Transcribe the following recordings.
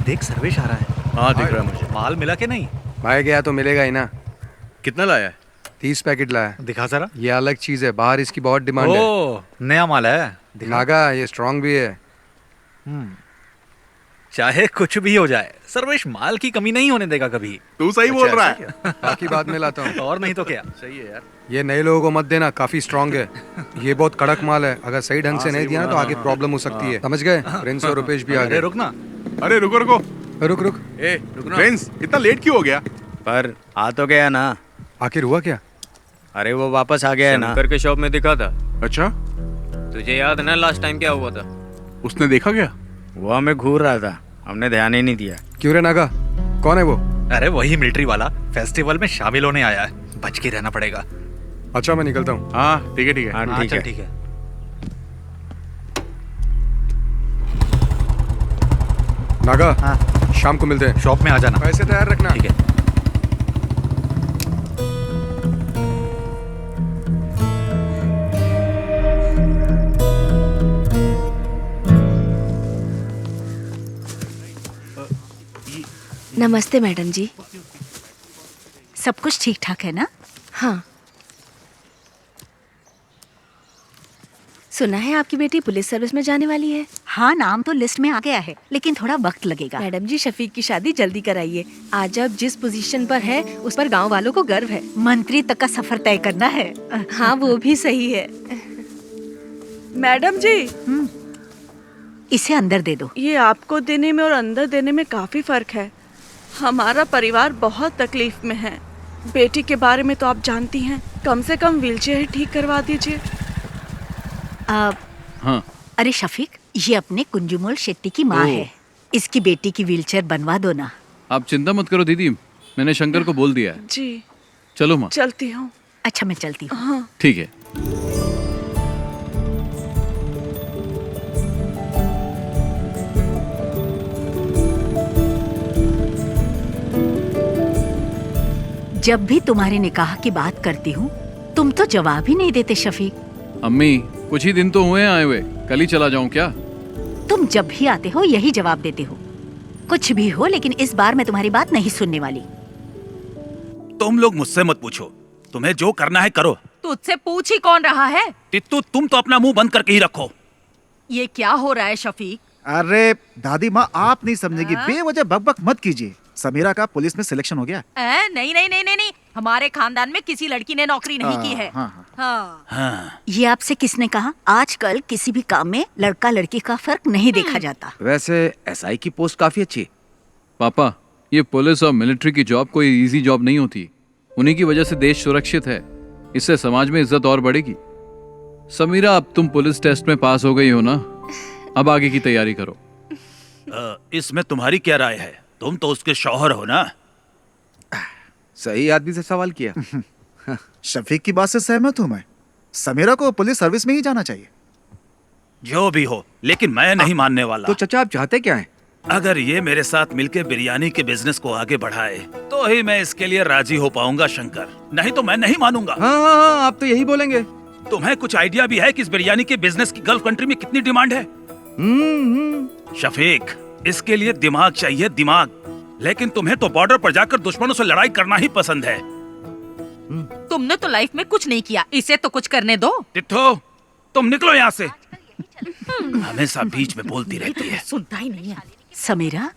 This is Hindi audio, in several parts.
देख सर्वेश आ रहा है। हाँ दिख रहा है मुझे। माल मिला के नहीं? भाई गया तो मिलेगा ही ना। कितना लाया है? 30 पैकेट लाया। दिखा जरा। ये अलग चीज है, बाहर इसकी बहुत डिमांड है। ओ नया माल है। दिखा। नागा ये स्ट्रांग भी है। चाहे कुछ भी हो जाए, सर्वेश माल की कमी नहीं होने देगा कभी। तू सही बोल रहा है। बाकी बाद में लाता हूँ। और नहीं तो क्या। सही है यार। ये नए लोगों को मत देना, काफी स्ट्रांग है। ये बहुत कड़क माल है, अगर सही ढंग से नहीं दिया ना तो आगे प्रॉब्लम हो सकती है। समझ गए? प्रिंस और रुपेश भी आ अरे गए। रुक ना। अरे रुको रुको। रुक रुक, ए रुक ना। प्रिंस इतना लेट क्यों हो गया? पर आ तो गया ना। आखिर हुआ क्या? अरे वो वापस आ गया है ना। शंकर के शॉप में दिखा था। अच्छा, तुझे याद है ना लास्ट टाइम क्या हुआ था? उसने देखा क्या? वो हमें घूर रहा था, हमने ध्यान ही नहीं दिया। क्यों रे नागा, कौन है वो? अरे वही मिलिट्री वाला, फेस्टिवल में शामिल होने आया है। बच के रहना पड़ेगा। अच्छा मैं निकलता हूँ। हाँ ठीक है ठीक है। हाँ हाँ ठीक चल है। ठीक है। नागा हाँ शाम को मिलते हैं। शॉप में आ जाना। पैसे तैयार रखना। ठीक है। नमस्ते मैडम जी। सब कुछ ठीक ठाक है ना? हाँ, सुना है आपकी बेटी पुलिस सर्विस में जाने वाली है। हाँ, नाम तो लिस्ट में आ गया है, लेकिन थोड़ा वक्त लगेगा। मैडम जी शफीक की शादी जल्दी कराइए। आज अब जिस पोजीशन पर है उस पर गांव वालों को गर्व है। मंत्री तक का सफर तय करना है। हाँ वो भी सही है। मैडम जी, इसे अंदर दे दो। ये आपको देने में और अंदर देने में काफी फर्क है। हमारा परिवार बहुत तकलीफ में है। बेटी के बारे में तो आप जानती हैं, कम से कम व्हीलचेयर ठीक करवा दीजिए। हाँ अरे शफीक, ये अपने कुंजुमोल शेट्टी की माँ है। इसकी बेटी की व्हीलचेयर बनवा दो ना। आप चिंता मत करो दीदी, मैंने शंकर को बोल दिया है। जी चलो माँ। चलती हूँ। अच्छा मैं चलती हूँ। हाँ ठीक है। जब भी तुम्हारे निकाह की बात करती हूँ तुम तो जवाब ही नहीं देते शफीक। अम्मी कुछ ही दिन तो हुए हैं आए हुए, कल ही चला जाऊं क्या? तुम जब भी आते हो यही जवाब देते हो। कुछ भी हो, लेकिन इस बार मैं तुम्हारी बात नहीं सुनने वाली। तुम लोग मुझसे मत पूछो, तुम्हें जो करना है करो। तुझसे पूछ ही कौन रहा है? तित्तू तुम तो अपना मुंह बंद करके ही रखो। ये क्या हो रहा है शफीक? अरे दादी माँ, आप नहीं समझेगी। बेवजह बकबक मत कीजिए। समीरा का पुलिस में सिलेक्शन हो गया। नहीं नहीं नहीं नहीं नहीं, हमारे खानदान में किसी लड़की ने नौकरी नहीं की है। हाँ। ये आपसे किसने कहा? आजकल किसी भी काम में लड़का लड़की का फर्क नहीं देखा जाता। वैसे एसआई की पोस्ट काफी अच्छी है। पापा ये पुलिस और मिलिट्री की जॉब कोई इजी जॉब नहीं होती। उन्हीं की वजह से देश सुरक्षित है, इससे समाज में इज्जत और बढ़ेगी। समीरा अब तुम पुलिस टेस्ट में पास हो गई हो ना, अब आगे की तैयारी करो। इसमें तुम्हारी क्या राय है? तुम तो उसके शौहर हो ना। सही आदमी से सवाल किया। शफीक की बात से सहमत हूँ मैं। समीरा को पुलिस सर्विस में ही जाना चाहिए। जो भी हो, लेकिन मैं नहीं मानने वाला। तो चचा आप चाहते क्या हैं? अगर ये मेरे साथ मिलकर बिरयानी के बिजनेस को आगे बढ़ाए तो ही मैं इसके लिए राजी हो पाऊंगा शंकर, नहीं तो मैं नहीं मानूंगा। हाँ, आप तो यही बोलेंगे। तुम्हें कुछ आइडिया भी है कि इस बिरयानी के बिजनेस की गल्फ कंट्री में कितनी डिमांड है? शफीक, इसके लिए दिमाग चाहिए, दिमाग। लेकिन तुम्हें तो बॉर्डर पर जाकर दुश्मनों से लड़ाई करना ही पसंद है। तुमने तो लाइफ में कुछ नहीं किया, इसे तो कुछ करने दो। तित्थो, तुम निकलो यहाँ से। हमेशा बीच में बोलती रहती है। सुनता ही नहीं है। समीरा,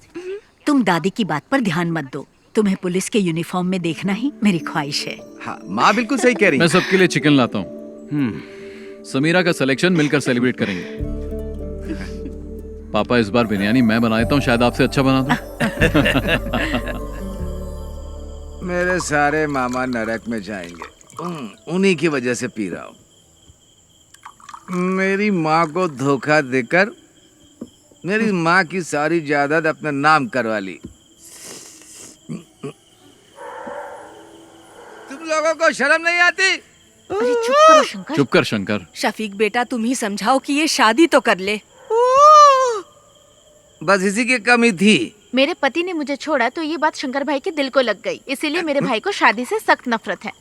तुम दादी की बात पर ध्यान मत दो। तुम्हें पुलिस के यूनिफॉर्म में देखना ही मेरी ख्वाहिश है। हाँ, माँ बिल्कुल सही कह रही। मैं सबके लिए चिकन लाता हूँ। समीरा का सिलेक्शन मिलकर सेलिब्रेट करेंगे। पापा इस बार बिरयानी मैं बनाता हूँ, शायद आपसे अच्छा बना दूं। मेरे सारे मामा नरक में जाएंगे, उन्हीं की वजह से पी रहा हूँ। मेरी माँ को धोखा देकर मेरी माँ की सारी जायदाद अपने नाम करवा ली। तुम लोगों को शर्म नहीं आती? अरे चुप करो शंकर। चुप कर शंकर। शफीक बेटा तुम ही समझाओ कि ये शादी तो कर ले। बस इसी की कमी थी। मेरे पति ने मुझे छोड़ा तो ये बात शंकर भाई के दिल को लग गई, इसीलिए मेरे भाई को शादी से सख्त नफरत है।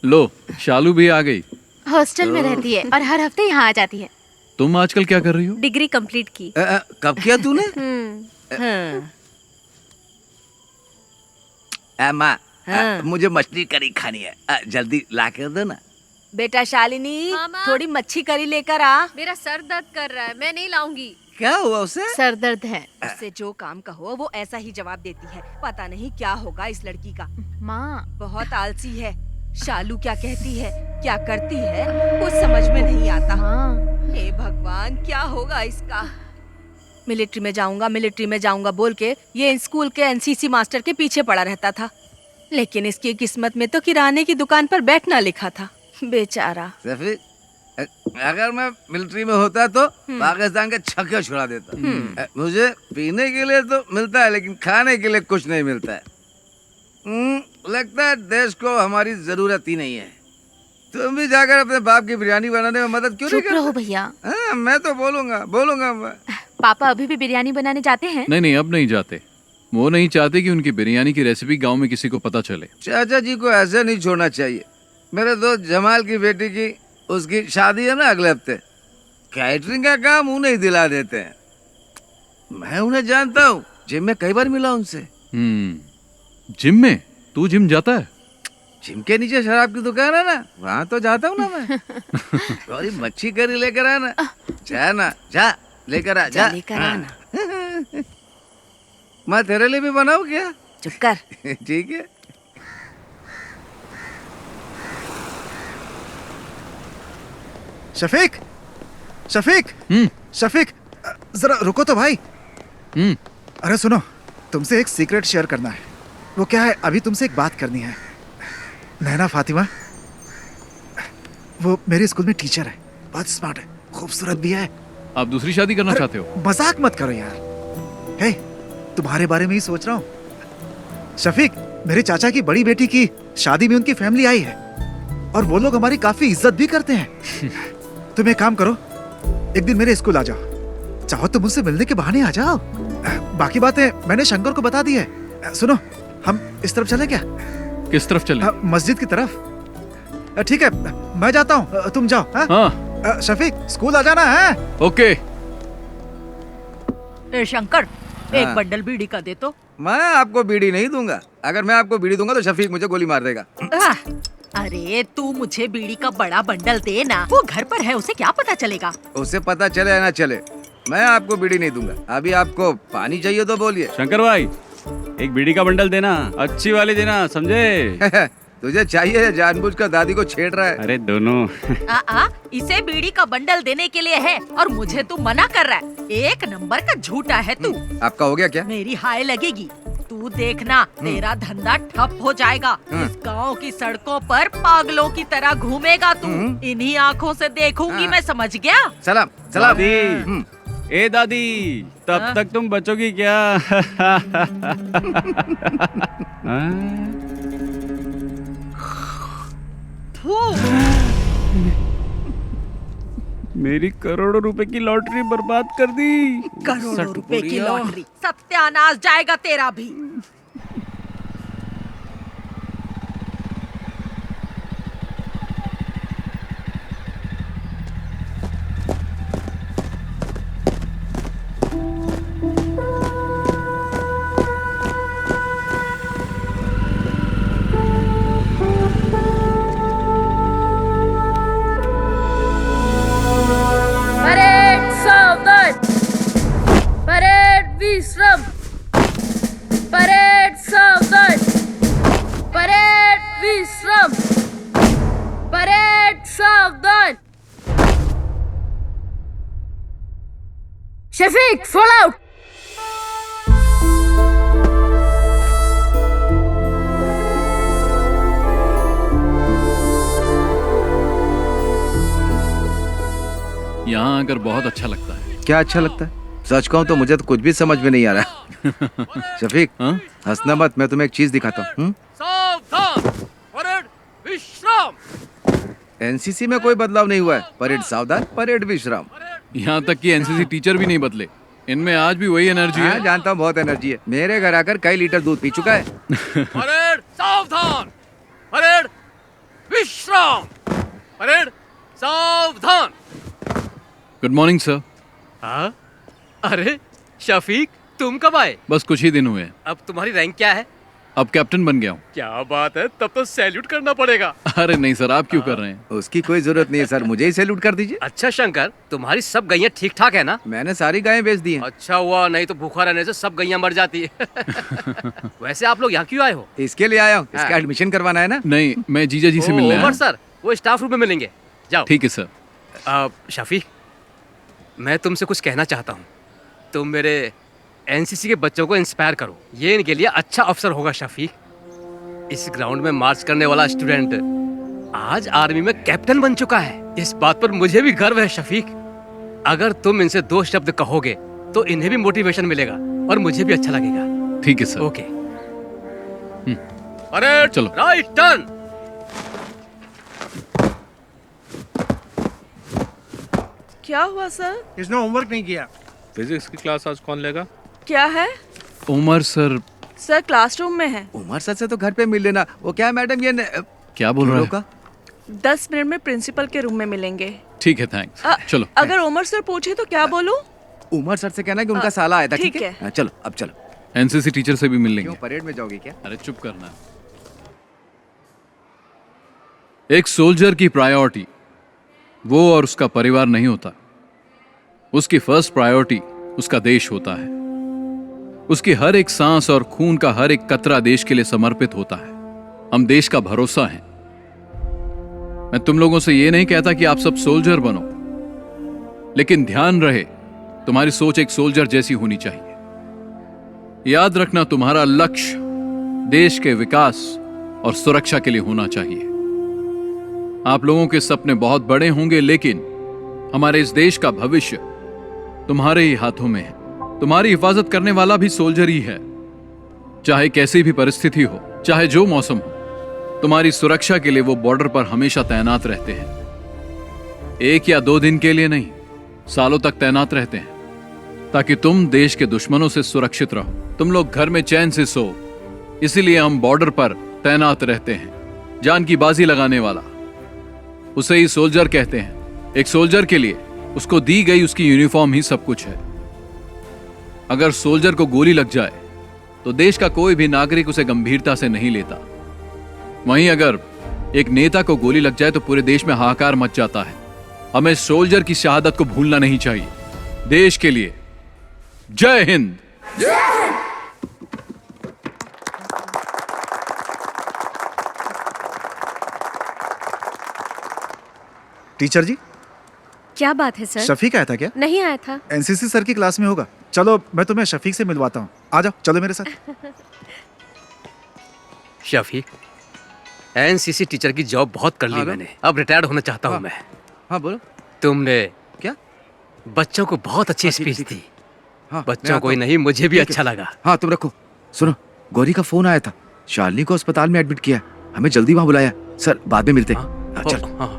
लो शालू भी आ गई। हॉस्टल में रहती है और हर हफ्ते यहाँ आ जाती है। तुम आजकल क्या कर रही हो? डिग्री कंप्लीट की। कब किया तूने? माँ, मुझे मछली करी खानी है, जल्दी ला कर दो ना। बेटा शालिनी, थोड़ी मच्छी करी लेकर आ। मेरा सर दर्द कर रहा है, मैं नहीं लाऊंगी। क्या हुआ उसे? सर दर्द है। उससे जो काम कहो वो ऐसा ही जवाब देती है। पता नहीं क्या होगा इस लड़की का। माँ, बहुत आलसी है। शालू क्या कहती है, क्या करती है, कुछ समझ में नहीं आता। हे भगवान, क्या होगा इसका। मिलिट्री में जाऊंगा बोल के ये स्कूल के एनसीसी मास्टर के पीछे पड़ा रहता था, लेकिन इसकी किस्मत में तो किराने की दुकान पर बैठना लिखा था। बेचारा। अगर मैं मिलिट्री में होता तो पाकिस्तान के छक्के छुड़ा देता। मुझे पीने के लिए तो मिलता है, लेकिन खाने के लिए कुछ नहीं मिलता है। लगता है देश को हमारी जरूरत ही नहीं है। तुम भी जाकर अपने बाप की बिरयानी बनाने में मदद क्यों नहीं करते? चुप रहो भैया। मैं तो बोलूंगा मैं। पापा अभी भी बिरयानी बनाने जाते हैं? नहीं, अब नहीं जाते। वो नहीं चाहते कि उनकी बिरयानी की रेसिपी गांव में किसी को पता चले। चाचा जी को ऐसे नहीं छोड़ना चाहिए। मेरे दोस्त जमाल की बेटी की उसकी शादी है ना अगले हफ्ते। कैटरिंग का काम उन्हें ही दिला देते हैं। मैं उन्हें जानता हूँ, जिम में कई बार मिला उनसे। जिम में? तू जिम जाता है? जिम के नीचे शराब की दुकान है ना, वहाँ तो जाता हूँ ना मैं। थोड़ी मच्छी करी लेकर आना। जा लेकर आ जा। मैं तेरे लिए भी बनाऊँ क्या? चुप कर। ठीक है। शफीक, शफीक, जरा रुको तो भाई। अरे सुनो, तुमसे एक सीक्रेट शेयर करना है। वो क्या है, अभी तुमसे एक बात करनी है। नैना फातिमा, वो मेरे स्कूल में टीचर है, बहुत स्मार्ट है, खूबसूरत भी है। आप दूसरी शादी करना चाहते हो? मजाक मत करो यार। हे, तुम्हारे बारे में ही सोच रहा हूँ। शफीक, मेरे चाचा की बड़ी बेटी की शादी में उनकी फैमिली आई है और वो लोग हमारी काफी इज्जत भी करते हैं। तुम एक काम करो, एक दिन मेरे स्कूल आ जाओ। चाहो तो मुझसे मिलने के बहाने आ जाओ। बाकी बातें मैंने शंकर को बता दी है। सुनो, हम इस तरफ चले क्या? किस तरफ चले? मस्जिद की तरफ। ठीक है, मैं जाता हूँ, तुम जाओ। हाँ? शफीक, स्कूल आ जाना है। ओके। शंकर, एक बंडल बीड़ी का दे तो। मैं आपको बीड़ी नहीं दूंगा। अगर मैं आपको बीड़ी दूंगा तो शफीक मुझे गोली मार देगा। अरे तू मुझे बीड़ी का बड़ा बंडल दे ना। वो घर पर है, उसे क्या पता चलेगा? उसे पता चले या ना चले, मैं आपको बीड़ी नहीं दूंगा। अभी आपको पानी चाहिए तो बोलिए। शंकर भाई, एक बीड़ी का बंडल देना, अच्छी वाली देना, समझे? तुझे चाहिए या जानबूझकर दादी को छेड़ रहा है? अरे दोनों। इसे बीड़ी का बंडल देने के लिए है और मुझे तू मना कर रहा है। एक नंबर का झूठा है तू। आपका हो गया क्या? मेरी हाय लगेगी। तू देखना, तेरा धंधा ठप हो जाएगा। इस गांव की सड़कों पर पागलों की तरह घूमेगा तू। इन्हीं आँखों से देखूंगी मैं, समझ गया? सलाम। दादी, ए दादी, तब तक तुम बचोगी क्या? मेरी करोड़ों रुपए की लॉटरी बर्बाद कर दी। करोड़ों रुपए की लॉटरी, सत्यानाश जाएगा तेरा भी। विश्राम। परेड सावधान। परेड विश्राम। परेड सावधान। Shafiq, fall out. यहाँ आकर बहुत अच्छा लगता है। क्या अच्छा लगता है? सच कहूँ तो मुझे तो कुछ भी समझ में नहीं आ रहा। शफीक, हंसना मत, मैं तुम्हें एक चीज दिखाता हूँ। सावधान, परेड विश्राम। एनसीसी में कोई बदलाव नहीं हुआ है। परेड सावधान, परेड विश्राम। यहाँ तक कि एनसीसी टीचर भी नहीं बदले, इनमें आज भी वही एनर्जी है। जानता हूँ, बहुत एनर्जी है। मेरे घर आकर कई लीटर दूध पी चुका है। परेड सावधान, परेड विश्राम। परेड सावधान। Good morning sir. हाँ? अरे शफीक, तुम कब आए? बस कुछ ही दिन हुए। अब तुम्हारी रैंक क्या है? अब कैप्टन बन गया हूँ। क्या बात है, तब तो सैल्यूट करना पड़ेगा। अरे नहीं सर, आप क्यों कर रहे हैं? उसकी कोई जरूरत नहीं है सर, मुझे ही सैल्यूट कर दीजिए। अच्छा शंकर, तुम्हारी सब गैया ठीक ठाक है ना? मैंने सारी गायें बेच दी हैं। अच्छा हुआ, नहीं तो भूखा रहने से सब गैया मर जाती है। वैसे आप लोग यहाँ क्यों आए हो? इसके लिए आया हूँ, इसका एडमिशन करवाना है ना। नहीं, मैं जीजा जी से मिलने आया उमर हूँ। सर, वो स्टाफ रूम में मिलेंगे, जाओ। ठीक है सर। शफीक, मैं तुमसे कुछ कहना चाहता हूँ। तुम मेरे एनसीसी के बच्चों को इंस्पायर करो, ये इनके लिए अच्छा अवसर होगा। शफीक, इस ग्राउंड में मार्च करने वाला स्टूडेंट आज आर्मी में कैप्टन बन चुका है। इस बात पर मुझे भी गर्व है शफीक। अगर तुम इनसे 2 शब्द कहोगे तो इन्हें भी मोटिवेशन मिलेगा और मुझे भी अच्छा लगेगा। ठीक है सर। ओके। अरे चलो। Right turn. क्या हुआ सर? इसने होमवर्क नहीं किया। फिजिक्स की क्लास आज कौन लेगा? क्या है? उमर सर। सर क्लासरूम में है। उमर सर से तो घर पे मिल लेना। वो क्या है मैडम, ये क्या बोल रहा है? 10 मिनट में प्रिंसिपल के रूम में मिलेंगे। ठीक है, थैंक्स। चलो। अगर उमर सर पूछे तो क्या बोलूं? उमर सर से कहना कि उनका साला आया था। ठीक है? है। चलो अब चलो। एनसीसी टीचर से भी मिल लेंगे। क्यों, परेड में जाओगे क्या? अरे चुप करना। एक सोल्जर की प्रायोरिटी वो और उसका परिवार नहीं होता। उसकी फर्स्ट प्रायोरिटी उसका देश होता है। उसकी हर एक सांस और खून का हर एक कतरा देश के लिए समर्पित होता है। हम देश का भरोसा हैं। मैं तुम लोगों से यह नहीं कहता कि आप सब सोल्जर बनो, लेकिन ध्यान रहे तुम्हारी सोच एक सोल्जर जैसी होनी चाहिए। याद रखना, तुम्हारा लक्ष्य देश के विकास और सुरक्षा के लिए होना चाहिए। आप लोगों के सपने बहुत बड़े होंगे, लेकिन हमारे इस देश का भविष्य तुम्हारे ही हाथों में है। तुम्हारी हिफाजत करने वाला भी सोल्जर ही है। चाहे कैसी भी परिस्थिति हो, चाहे जो मौसम हो, तुम्हारी सुरक्षा के लिए वो बॉर्डर पर हमेशा तैनात रहते हैं। 1 या 2 दिन के लिए नहीं, सालों तक तैनात रहते हैं, ताकि तुम देश के दुश्मनों से सुरक्षित रहो, तुम लोग घर में चैन से सो। इसीलिए हम बॉर्डर पर तैनात रहते हैं। जान की बाजी लगाने वाला, उसे ही सोल्जर कहते हैं। एक सोल्जर के लिए उसको दी गई उसकी यूनिफॉर्म ही सब कुछ है। अगर सोल्जर को गोली लग जाए तो देश का कोई भी नागरिक उसे गंभीरता से नहीं लेता। वहीं अगर एक नेता को गोली लग जाए तो पूरे देश में हाहाकार मच जाता है। हमें सोल्जर की शहादत को भूलना नहीं चाहिए। देश के लिए जय हिंद। टीचर जी, क्या बात है सर? शफीक आया था क्या? नहीं आया था। एनसीसी सर की क्लास में होगा। चलो मैं तुम्हें शफीक से मिलवाता हूँ। आ जाओ, चलो मेरे साथ। शफीक, एनसीसी टीचर की जॉब बहुत कर ली मैंने, अब रिटायर्ड होना चाहता हूँ मैं। हाँ बोलो। तुमने क्या बच्चों को बहुत अच्छी स्पीच दी। हाँ, बच्चों को ही नहीं, मुझे भी अच्छा लगा। हाँ तुम रखो। सुनो, गौरी का फोन आया था। शालिनी को अस्पताल में एडमिट किया, हमें जल्दी वहां बुलाया। सर बाद में मिलते हैं। चल। हाँ।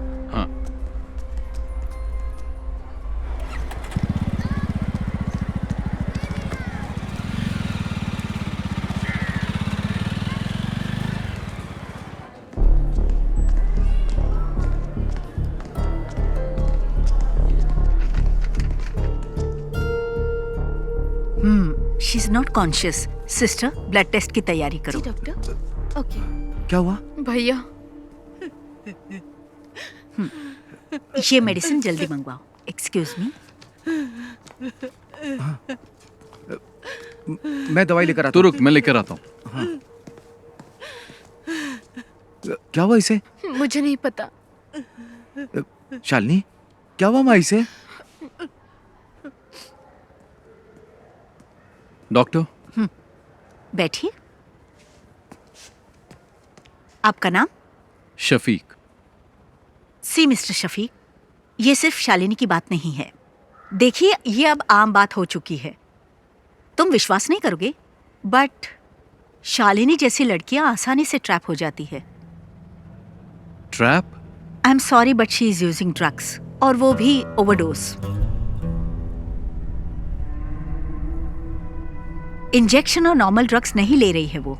She is not conscious. Sister, blood test की तैयारी करो। जी डॉक्टर। ओके। क्या हुआ? भैया, ये मेडिसिन जल्दी मंगवाओ। Excuse me. मैं दवाई लेकर आता हूँ। रुक, मैं लेकर आता हूँ। हाँ। क्या हुआ इसे? मुझे नहीं पता। शालिनी, क्या हुआ माँ इसे? डॉक्टर। बैठिए। आपका नाम? शफीक। सी मिस्टर शफीक, ये सिर्फ शालिनी की बात नहीं है। देखिए, ये अब आम बात हो चुकी है। तुम विश्वास नहीं करोगे, बट शालिनी जैसी लड़कियां आसानी से ट्रैप हो जाती है। Trap? I am sorry but she is using drugs, और वो भी ओवरडोज। इंजेक्शन और नॉर्मल ड्रग्स नहीं ले रही है वो।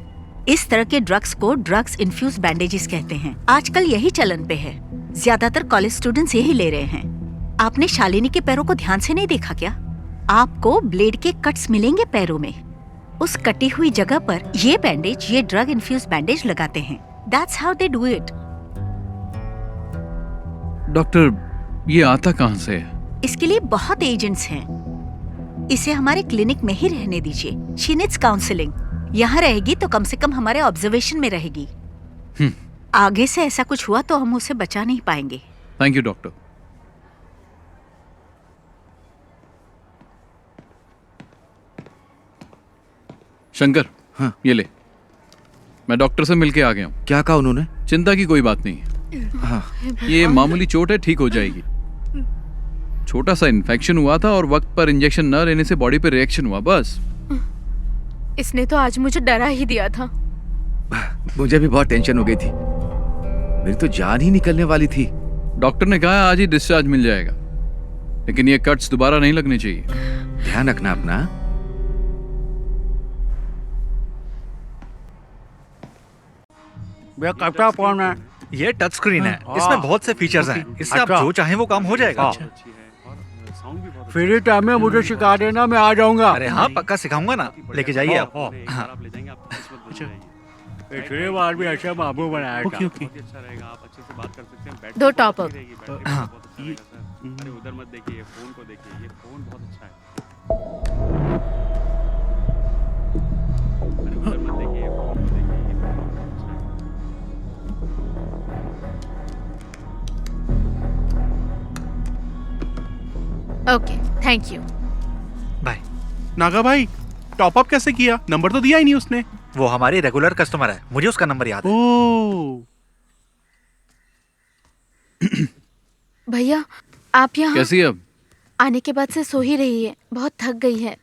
इस तरह के ड्रग्स को ड्रग्स इन्फ्यूज बैंडेजेस कहते हैं। आजकल यही चलन पे है। ज्यादातर कॉलेज स्टूडेंट्स यही ले रहे हैं। आपने शालिनी के पैरों को ध्यान से नहीं देखा क्या? आपको ब्लेड के कट्स मिलेंगे पैरों में। उस कटी हुई जगह पर ये बैंडेज, ये ड्रग इन्फ्यूज बैंडेज लगाते हैं। That's how they do it. Doctor, ये आता कहाँ से है? इसके लिए बहुत एजेंट्स हैं। इसे हमारे क्लिनिक में ही रहने दीजिए। She needs counseling. यहाँ रहेगी तो कम से कम हमारे ऑब्जर्वेशन में रहेगी। आगे से ऐसा कुछ हुआ तो हम उसे बचा नहीं पाएंगे। Thank you doctor. शंकर, हाँ। ये ले। मैं डॉक्टर से मिलके आ गया हूँ। क्या कहा उन्होंने? चिंता की कोई बात नहीं है। हाँ। ये मामूली चोट है, ठीक हो जाएगी। छोटा सा इन्फेक्शन हुआ था और वक्त पर इंजेक्शन न लेने से बॉडी पे रिएक्शन हुआ, बस। इसने तो आज मुझे डरा ही दिया था। मुझे भी बहुत टेंशन हो गई थी। मेरी तो जान ही निकलने वाली थी। डॉक्टर ने कहा आज ही डिस्चार्ज मिल जाएगा, लेकिन ये कट्स दोबारा नहीं लगने चाहिए। ध्यान रखना अपना। भैया कैप्टा फोन है। ये टच स्क्रीन है, इसमें बहुत से फीचर्स हैं। इससे आप जो चाहें वो काम हो जाएगा। फ्री टाइम में मुझे सिखा देना, मैं आ जाऊंगा। अरे हाँ, पक्का सिखाऊंगा ना, लेके जाइए आप। पिछली बार भी अच्छा बाबू बनाया था। दो टॉप अप। उधर मत देखिए, फोन को देखिए, ये फोन बहुत अच्छा है। उधर मत देखिए, फोन को देखिए, ये फोन बहुत अच्छा है। Okay, thank you. Bye. Naga भाई, टॉप अप कैसे किया? नंबर तो दिया ही नहीं उसने। वो हमारी रेगुलर कस्टमर है, मुझे उसका नंबर याद है। भैया, आप यहाँ कैसी है अब? आने के बाद से सो ही रही है, बहुत थक गई है।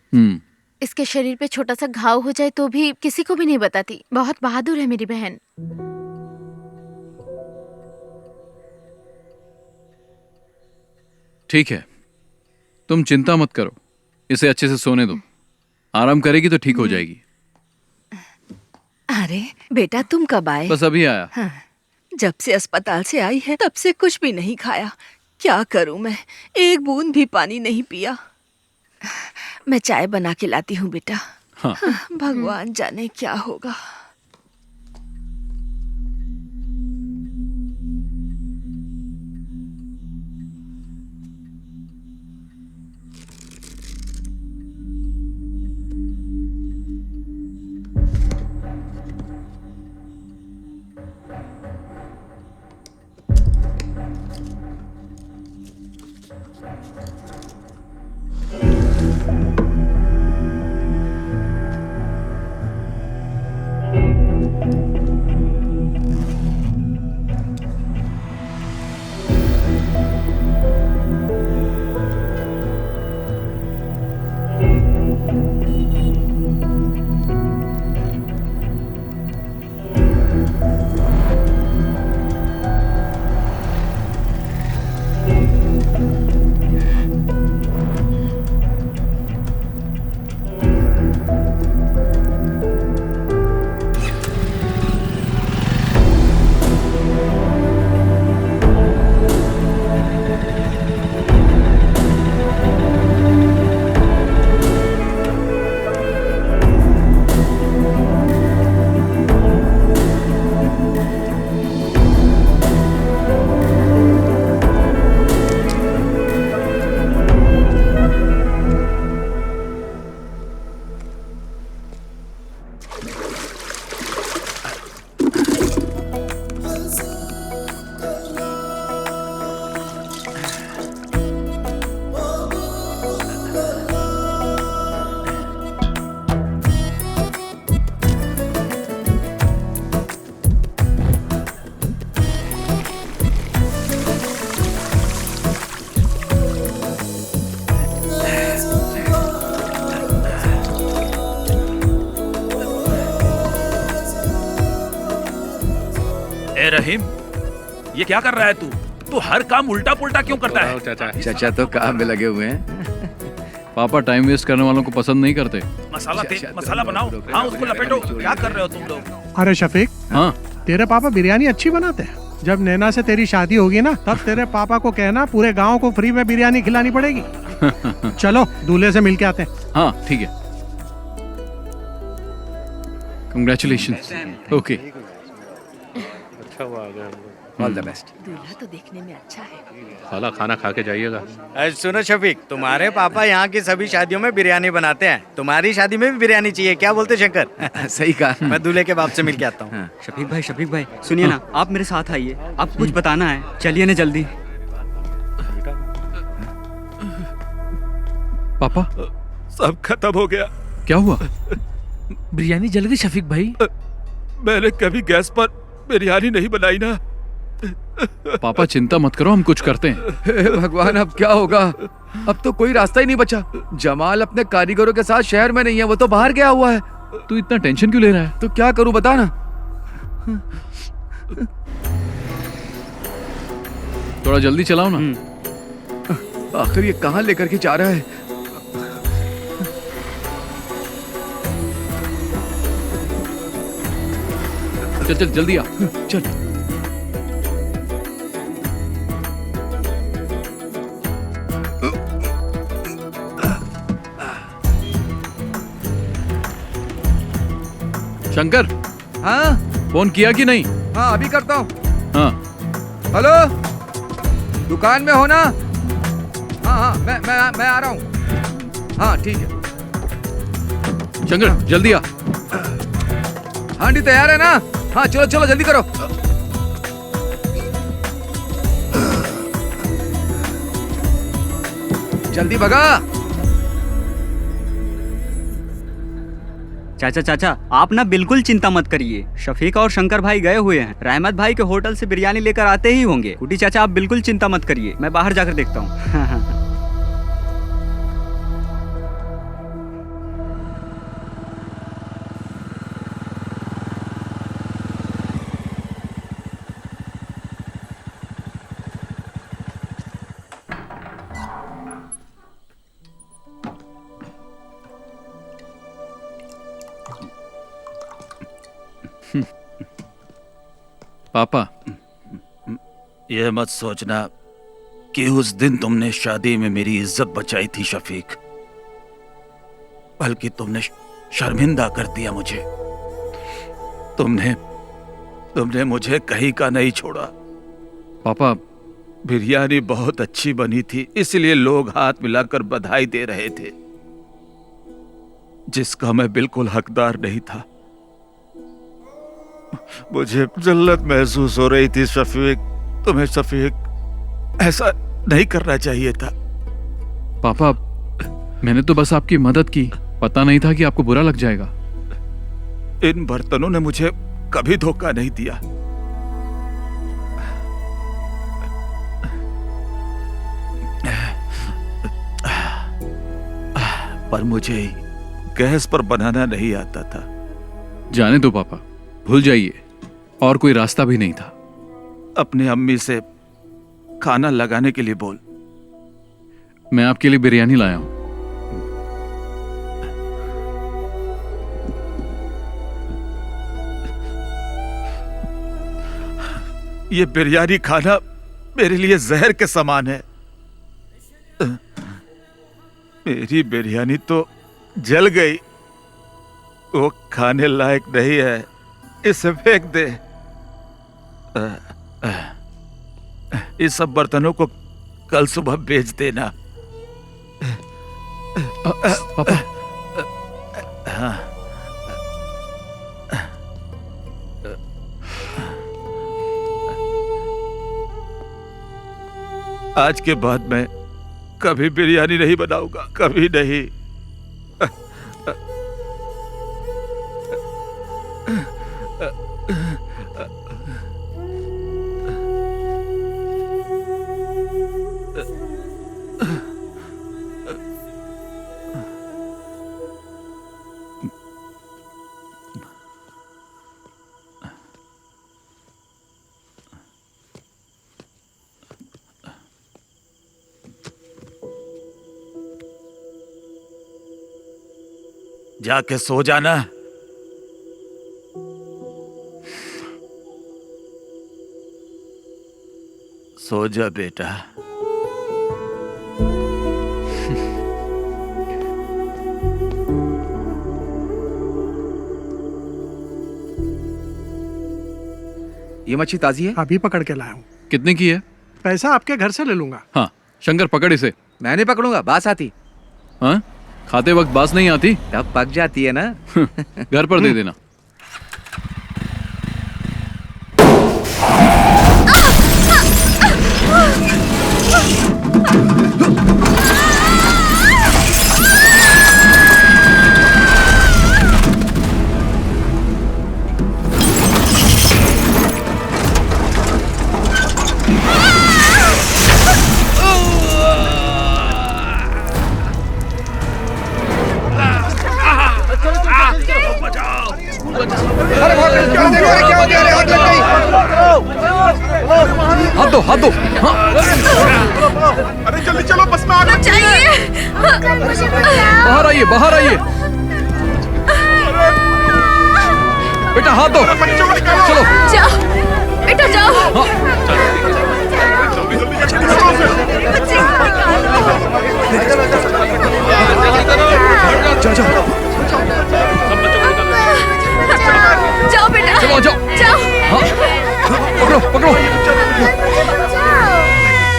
इसके शरीर पे छोटा सा घाव हो जाए तो भी किसी को भी नहीं बताती। बहुत बहादुर है मेरी बहन। ठीक है, तुम चिंता मत करो, इसे अच्छे से सोने दो। आराम करेगी तो ठीक हो जाएगी। अरे बेटा, तुम कब आए? बस अभी आया। हाँ, जब से अस्पताल से आई है तब से कुछ भी नहीं खाया। क्या करूं मैं, एक बूंद भी पानी नहीं पिया। मैं चाय बना के लाती हूँ बेटा। हाँ। भगवान जाने क्या होगा। रहीम, ये क्या कर रहा है तू हर काम उल्टा पुल्टा क्यों करता है? चाचा तो काम में लगे हुए हैं। पापा टाइम वेस्ट करने वालों को पसंद नहीं करते। मसाला बनाओ। हाँ, उसको लपेटो। क्या कर रहे हो तुम लोग? अरे शफीक, हाँ, तेरे पापा बिरयानी अच्छी बनाते हैं। जब नैना से तेरी शादी होगी ना तब तेरे पापा को कहना पूरे गांव को फ्री में बिरयानी खिलानी पड़ेगी। चलो दूल्हे से मिल के आते हैं। हाँ ठीक है, कंग्रेचुलेशन। ओके, अच्छा हुआ आ गया। All the best. दूल्हा तो देखने में अच्छा है। साला खाना खा के जाइएगा। सुनो शफीक, तुम्हारे पापा यहाँ की सभी शादियों में बिरयानी बनाते हैं, तुम्हारी शादी में भी बिरयानी चाहिए, क्या बोलते शंकर? सही कहा। मैं दूल्हे के बाप से मिल के आता हूँ। शफीक भाई सुनिए ना, आप मेरे साथ आइए, आपको कुछ बताना है, चलिए ना जल्दी। पापा सब खत्म हो गया। क्या हुआ? बिरयानी जल गई शफीक भाई। मैंने कभी गैस पर बिरयानी नहीं बनाई ना। पापा चिंता मत करो, हम कुछ करते हैं। हे भगवान, अब क्या होगा? अब तो कोई रास्ता ही नहीं बचा। जमाल अपने कारीगरों के साथ शहर में नहीं है, वो तो बाहर गया हुआ है। तू इतना टेंशन क्यों ले रहा है? तो क्या करूं बता ना। थोड़ा जल्दी चलाओ ना। आखिर ये कहाँ लेकर के जा रहा है? चल चल जल्दी आ। चल। शंकर, हाँ फोन किया कि नहीं? हाँ अभी करता हूँ। हाँ हेलो, दुकान में हो ना? हाँ मैं आ रहा हूँ। हाँ ठीक है। शंकर जल्दी आ। हांडी तैयार है ना? हाँ चलो चलो जल्दी करो। जल्दी भगा। चाचा आप ना बिल्कुल चिंता मत करिए, शफीक और शंकर भाई गए हुए हैं, रहमत भाई के होटल से बिरयानी लेकर आते ही होंगे। कुटी चाचा आप बिल्कुल चिंता मत करिए, मैं बाहर जाकर देखता हूँ। पापा, यह मत सोचना कि उस दिन तुमने शादी में मेरी इज्जत बचाई थी शफीक, बल्कि तुमने शर्मिंदा कर दिया मुझे। तुमने मुझे कहीं का नहीं छोड़ा। पापा, बिरयानी बहुत अच्छी बनी थी, इसलिए लोग हाथ मिलाकर बधाई दे रहे थे, जिसका मैं बिल्कुल हकदार नहीं था। मुझे जल्लत महसूस हो रही थी शफीक। तुम्हें शफीक ऐसा नहीं करना चाहिए था। पापा, मैंने तो बस आपकी मदद की, पता नहीं था कि आपको बुरा लग जाएगा। इन बर्तनों ने मुझे कभी धोखा नहीं दिया। पर मुझे गैस पर बनाना नहीं आता था। जाने दो पापा, भूल जाइए, और कोई रास्ता भी नहीं था। अपने अम्मी से खाना लगाने के लिए बोल। मैं आपके लिए बिरयानी लाया हूं। ये बिरयानी खाना मेरे लिए जहर के समान है। मेरी बिरयानी तो जल गई, वो खाने लायक नहीं है, इसे फेंक दे। इस सब बर्तनों को कल सुबह बेच देना। पापा। हाँ। आज के बाद मैं कभी बिरयानी नहीं बनाऊंगा, कभी नहीं। जाके सो जाना। सो जा बेटा। ये मच्छी ताजी है? अभी पकड़ के लाया हूँ। कितने की है? पैसा आपके घर से ले लूंगा। हाँ शंकर पकड़ इसे। मैं नहीं पकड़ूंगा, बास आती। हाँ खाते वक्त बास नहीं आती? तब पक जाती है ना। घर पर दे देना। हाथ दो, हाथ दो। हाँ। अरे जल्दी चलो, बस में आग लग गई है। बाहर आइए, बाहर आइए। बेटा हाथ दो। चलो जाओ बेटा जाओ। जाओ बेटा। चलो जाओ। जाओ। हाँ पकड़ो पकड़ो।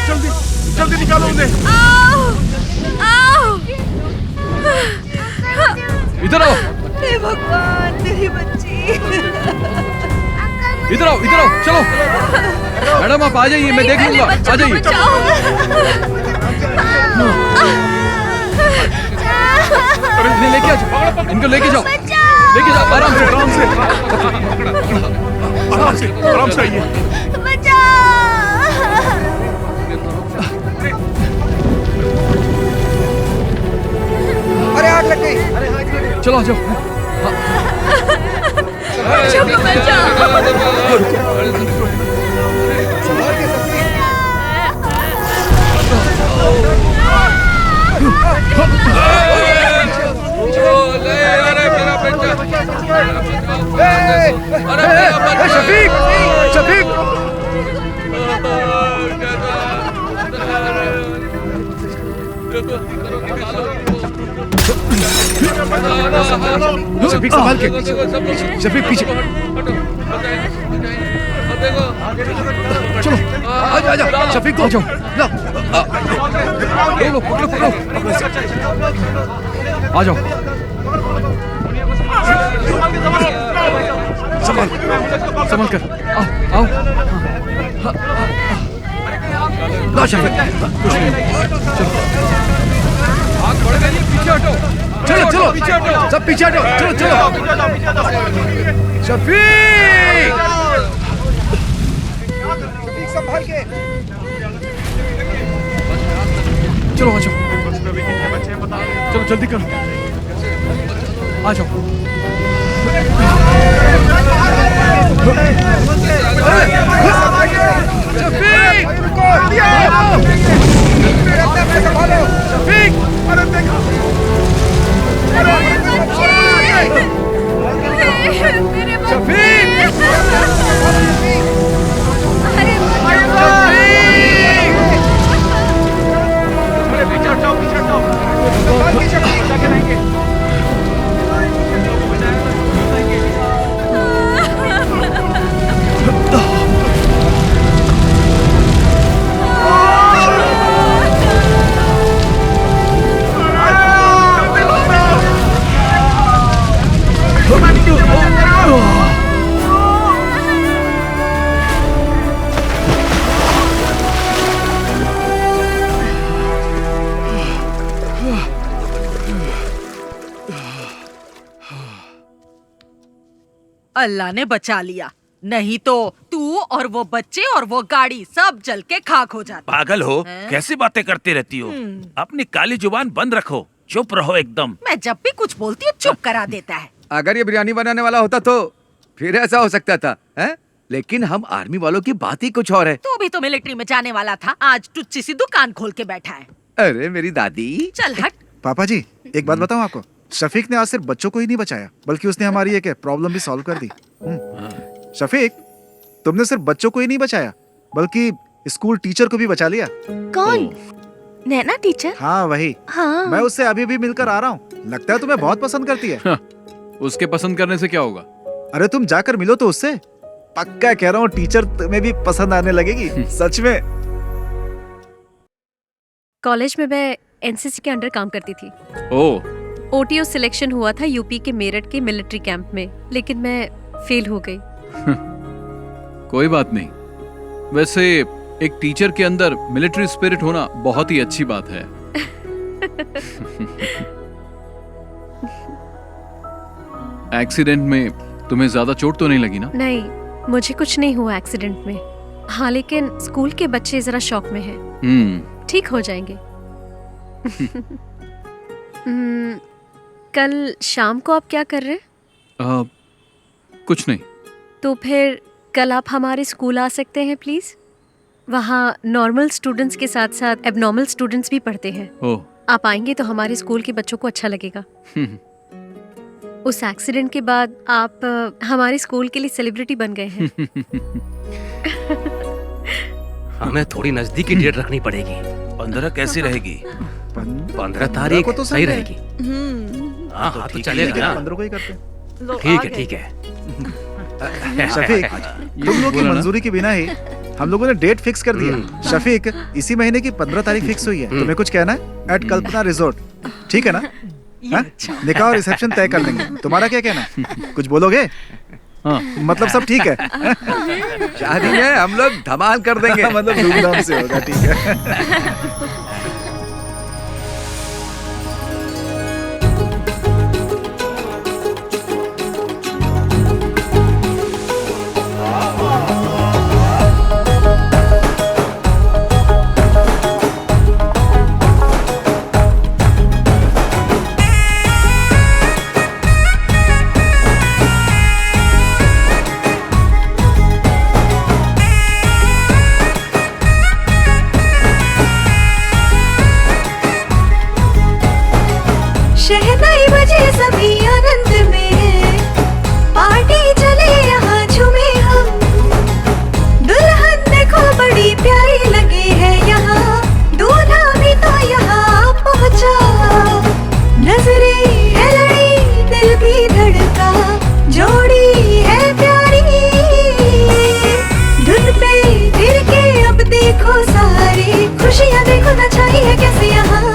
जल्दी जल्दी निकालो उन्हें। इधर आओ। हे भगवान तेरी बच्ची। इधर आओ, इधर आओ। चलो मैडम आप आ जाइए, मैं देख लूंगा। आ जाइए। इन्हें लेके आ जाओ, इनको लेके जाओ, लेके जाओ आराम से, आराम से, आराम से, आराम से आइए। अरे आग लग गई। चलो आ जाओ। शफीक, शफीक। शफीक संभाल के। शफीक पीछे। चलो आ जाओ। शफीक को आ जाओ। लो पकड़ो पकड़ो। आ जाओ। संभाल संभाल कर। आओ आओ। लो शफीक। कुछ नहीं। पीछे हटो। चलो चलो पीछे हटो। सब पीछे हटो। चलो चलो। शफीक संभाल के। चलो आ जाओ। चलो जल्दी करो। आ जाओ। अल्लाह ने बचा लिया, नहीं तो तू और वो बच्चे और वो गाड़ी सब जल के खाक हो जाते। पागल हो? कैसी बातें करती रहती हो? अपनी काली जुबान बंद रखो, चुप रहो एकदम। मैं जब भी कुछ बोलती हूँ चुप करा देता है। अगर ये बिरयानी बनाने वाला होता तो फिर ऐसा हो सकता था, हैं? लेकिन हम आर्मी वालों की बात ही कुछ और है। तू भी तो मिलिट्री में जाने वाला था, आज टुच्ची सी दुकान खोल के बैठा है। अरे मेरी दादी। चल हट। पापा जी एक बात बताऊं आपको, शफीक ने आज सिर्फ बच्चों को ही नहीं बचाया बल्कि उसने हमारी एक प्रॉब्लम भी सॉल्व कर दी। शफीक तुमने सिर्फ बच्चों को ही नहीं बचाया बल्कि स्कूल टीचर को भी बचा लिया। कौन? नैना टीचर? हाँ वही। हाँ। मैं उससे अभी भी मिलकर आ रहा हूँ। लगता है तुम्हें बहुत पसंद करती है। उसके पसंद करने से क्या होगा? अरे तुम जाकर मिलो तो उससे। पक्का कह रहा हूँ टीचर तुम्हें भी पसंद आने लगेगी। सच में। कॉलेज में मैं एनसीसी के अंडर काम करती थी। ओह। ओटीओ सिलेक्शन हुआ था यूपी के मेरठ के मिलिट्री कैंप में, लेकिन मैं फेल हो गई। कोई बात नहीं। वैसे एक टीचर के अंदर मिलिट्री स्पिरिट होना बहुत ही अच्छी बात है। एक्सीडेंट में तुम्हें ज्यादा चोट तो नहीं लगी ना? नहीं, मुझे कुछ नहीं हुआ एक्सीडेंट में। हाँ, लेकिन स्कूल के बच्चे जरा शॉक में हैं। ठीक हो जाएंगे। कल शाम को आप क्या कर रहे हैं? कुछ नहीं। तो फिर कल आप हमारे स्कूल आ सकते हैं प्लीज। वहाँ नॉर्मल स्टूडेंट्स के साथ साथ एबनॉर्मल स्टूडेंट्स भी पढ़ते हैं। ओह। आप आएंगे तो हमारे स्कूल के बच्चों को अच्छा लगेगा। उस एक्सीडेंट के बाद आप हमारे स्कूल के लिए सेलिब्रिटी बन गए हैं। हमें थोड़ी नजदीकी डेट रखनी पड़ेगी। 15 कैसी रहेगी? 15 तारीख को तो सही संडे है। रहेगी। हाँ हाँ, तो चलेगा ठीक है, ना। 15 को ही करते हैं। ठीक है ठीक है। शफीक, तुम लोग की मंजूरी के बिना ही हम लोगों ने डेट फिक्स कर दिया। शफीक, इसी महीने की 15 तारीख फिक्स हुई है। तुम्हें कुछ कहना है? एट कल्पना रिजॉर्ट, ठीक है ना? निकाह और रिसेप्शन तय कर लेंगे। तुम्हारा क्या कहना है? कुछ बोलोगे? हाँ। मतलब सब ठीक है? शादी में हम लोग धमाल कर देंगे। मतलब धूमधाम से होगा। ठीक है। शहनाई बजे सभी आनंद में, पार्टी चले यहाँ झूमे हम। दुल्हन देखो बड़ी प्यारी लगी है यहाँ, दूल्हा भी तो यहाँ पहुँचा। नजरें है लड़ी, दिल भी धड़का, जोड़ी है प्यारी। धुन पे फिर के अब देखो सारी खुशियाँ देखो ना छाई है कैसे यहाँ।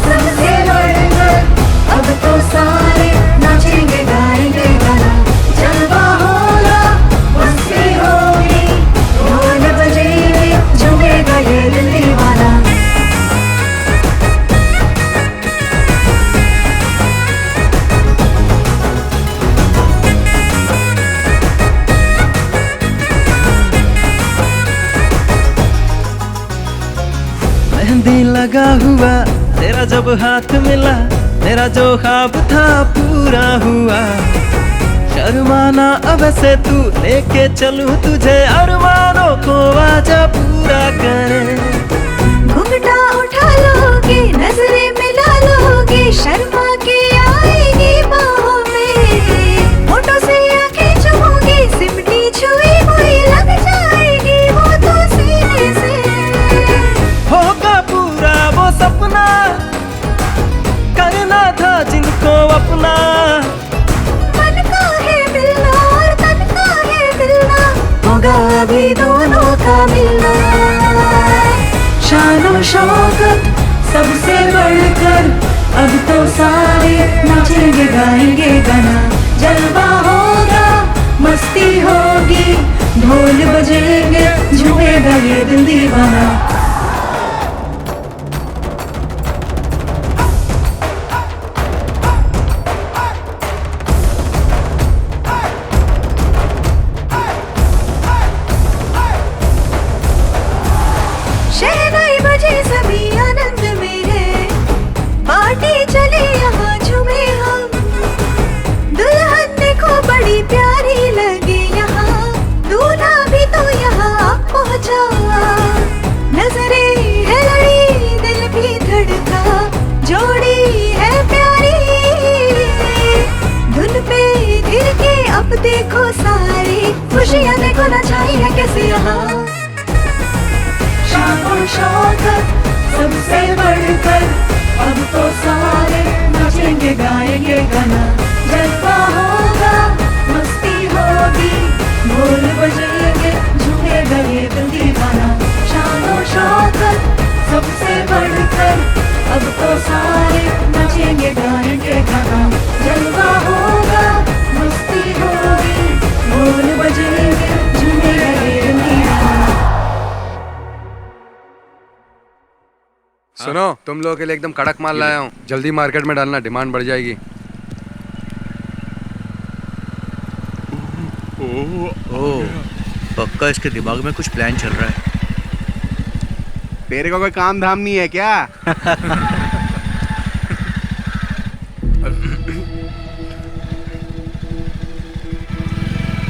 सबसे बढ़कर अब तो सारे नाचेंगे गाएंगे गाना। जलवा होगा, मस्ती होगी, ढोल बजेंगे, झूमेगा ये दिल दीवाना। मेहंदी लगा हुआ तेरा जब हाथ मिला, मेरा जो ख्वाब था पूरा हुआ। शर्माना अब से तू, लेके चलूं तुझे अरमानों को आजा पूरा करे। घुंघटा उठा लोगे, नजरें मिला लोगे, शर्मा के आएगी बाहों में। होठों से आंखें चुमोगे, सिमटी छुई हुई लग जाएगी वो तो सीने से। होगा पूरा वो सपना, करना था जिनको अपना। मन का है मिलना और तन का है मिलना, होगा अभी दोनों का मिलना। शानो शौकत सबसे बढ़कर अब तो सारे नाचेंगे गाएंगे गाना। जलवा होगा, मस्ती होगी, ढोल बजेंगे, झूमेगा ये दिल दीवाना। शहनाई बजे सभी आनंद में है, पार्टी चले यहाँ झूमे हम। दुल्हन देखो बड़ी प्यारी लगी यहाँ, दूल्हा भी तो यहाँ पहुँचा। नजरें है लड़ी, दिल भी धड़का, जोड़ी है प्यारी। धुन पे गिर के अब देखो सारी खुश खुशियाँ देखो ना छाई है कैसे यहाँ शान और शौकत सबसे बढ़कर अब तो सारे नाचेंगे गाएंगे गाना जलवा होगा मस्ती होगी ढोल बजेंगे झूमेगा ये दिल दीवाना शान और शौकत सबसे बढ़कर अब तो सारे नाचेंगे गाएंगे गाना जलवा होगा मस्ती होगी ढोल बजेंगे झूमेगा ये दिल दीवाना। सुनो, तुम लोगों के लिए एकदम कड़क माल लाया हूँ, जल्दी मार्केट में डालना, डिमांड बढ़ जाएगी। ओह, पक्का इसके दिमाग में कुछ प्लान चल रहा है। तेरे को कोई काम धाम नहीं है क्या?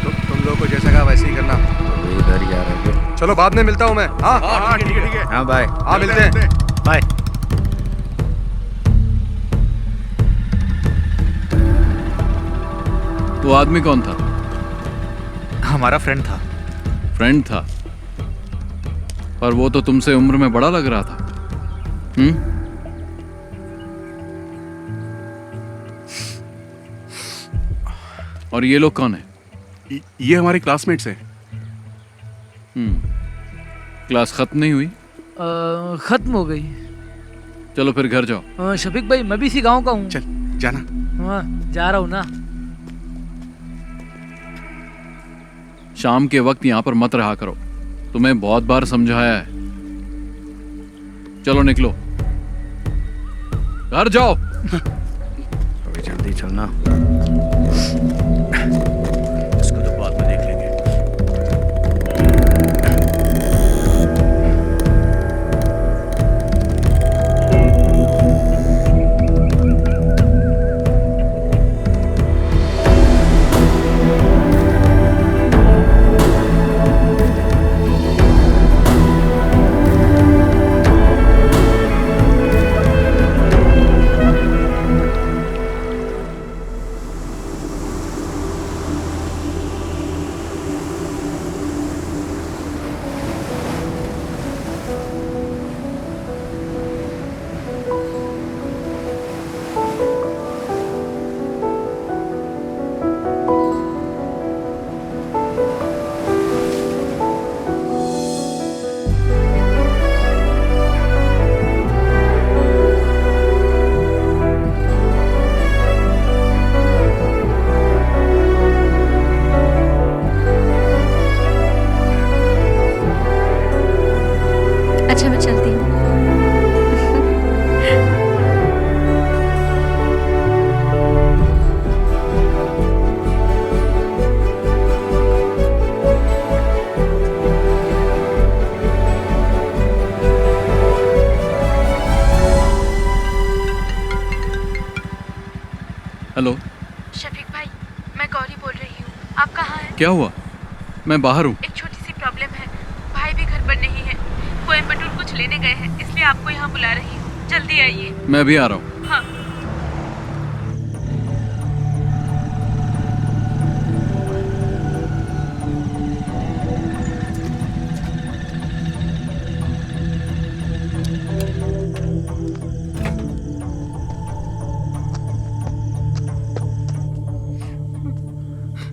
तुम लोगों को जैसा कहा वैसे ही करना। इधर ही आ रहे हैं। चलो बाद में मिलता हूँ मैं। हाँ ठीक है। हाँ बाय। हाँ मिलते हैं। बाय। वो आदमी कौन था? हमारा फ्रेंड था। फ्रेंड था? पर वो तो तुमसे उम्र में बड़ा लग रहा था। और ये लोग कौन है? ये हमारे क्लासमेट्स हैं। क्लास खत्म नहीं हुई? खत्म हो गई। चलो फिर घर जाओ। शफीक भाई, मैं भी इसी गांव का हूँ। चल जाना। हाँ, जा रहा हूँ ना। शाम के वक्त यहाँ पर मत रहा करो, तुम्हें बहुत बार समझाया है। चलो निकलो, घर जाओ। अभी जल्दी चलना, इसको तो बाद में देख लेंगे। अच्छा मैं चलती हूँ। हेलो शफीक भाई, मैं गौरी बोल रही हूँ। आप कहाँ हैं? क्या हुआ? मैं बाहर हूँ। एक छोटी सी प्रॉब्लम है, भाई भी घर पर नहीं है, कोयम्बटूर कुछ लेने गए हैं, इसलिए आपको यहाँ बुला रही हूँ, जल्दी आइए। मैं भी आ रहा हूँ। हाँ।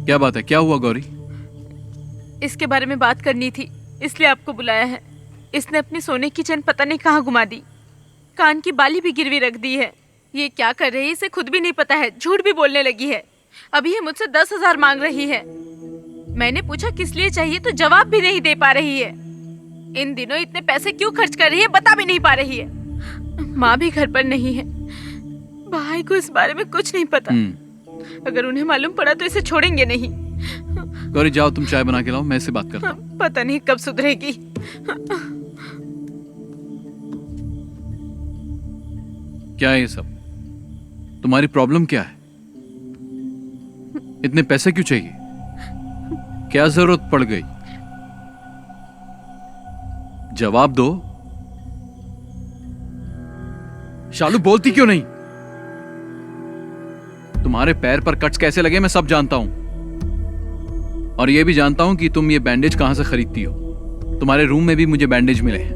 क्या बात है? क्या हुआ गौरी? इसके बारे में बात करनी थी, इसलिए आपको बुलाया है। इसने अपनी सोने की चेन पता नहीं कहाँ घुमा दी, कान की बाली भी गिरवी रख दी है। ये क्या कर रही है इसे खुद भी नहीं पता है, झूठ भी बोलने लगी है। अभी ये मुझसे 10,000 मांग रही है। मैंने पूछा किस लिए चाहिए तो जवाब भी नहीं दे पा रही है। इन दिनों इतने पैसे क्यों खर्च कर रही है बता भी नहीं पा रही है। माँ भी घर पर नहीं है, भाई को इस बारे में कुछ नहीं पता। अगर उन्हें मालूम पड़ा तो इसे छोड़ेंगे नहीं। गौरी जाओ, तुम चाय बना के लाओ, मैं इससे बात करता हूँ। पता नहीं कब सुधरेगी। क्या है ये सब? तुम्हारी प्रॉब्लम क्या है? इतने पैसे क्यों चाहिए? क्या जरूरत पड़ गई? जवाब दो। शालू बोलती क्यों नहीं? तुम्हारे पैर पर कट्स कैसे लगे मैं सब जानता हूं। और ये भी जानता हूं कि तुम ये बैंडेज कहां से खरीदती हो। तुम्हारे रूम में भी मुझे बैंडेज मिले हैं।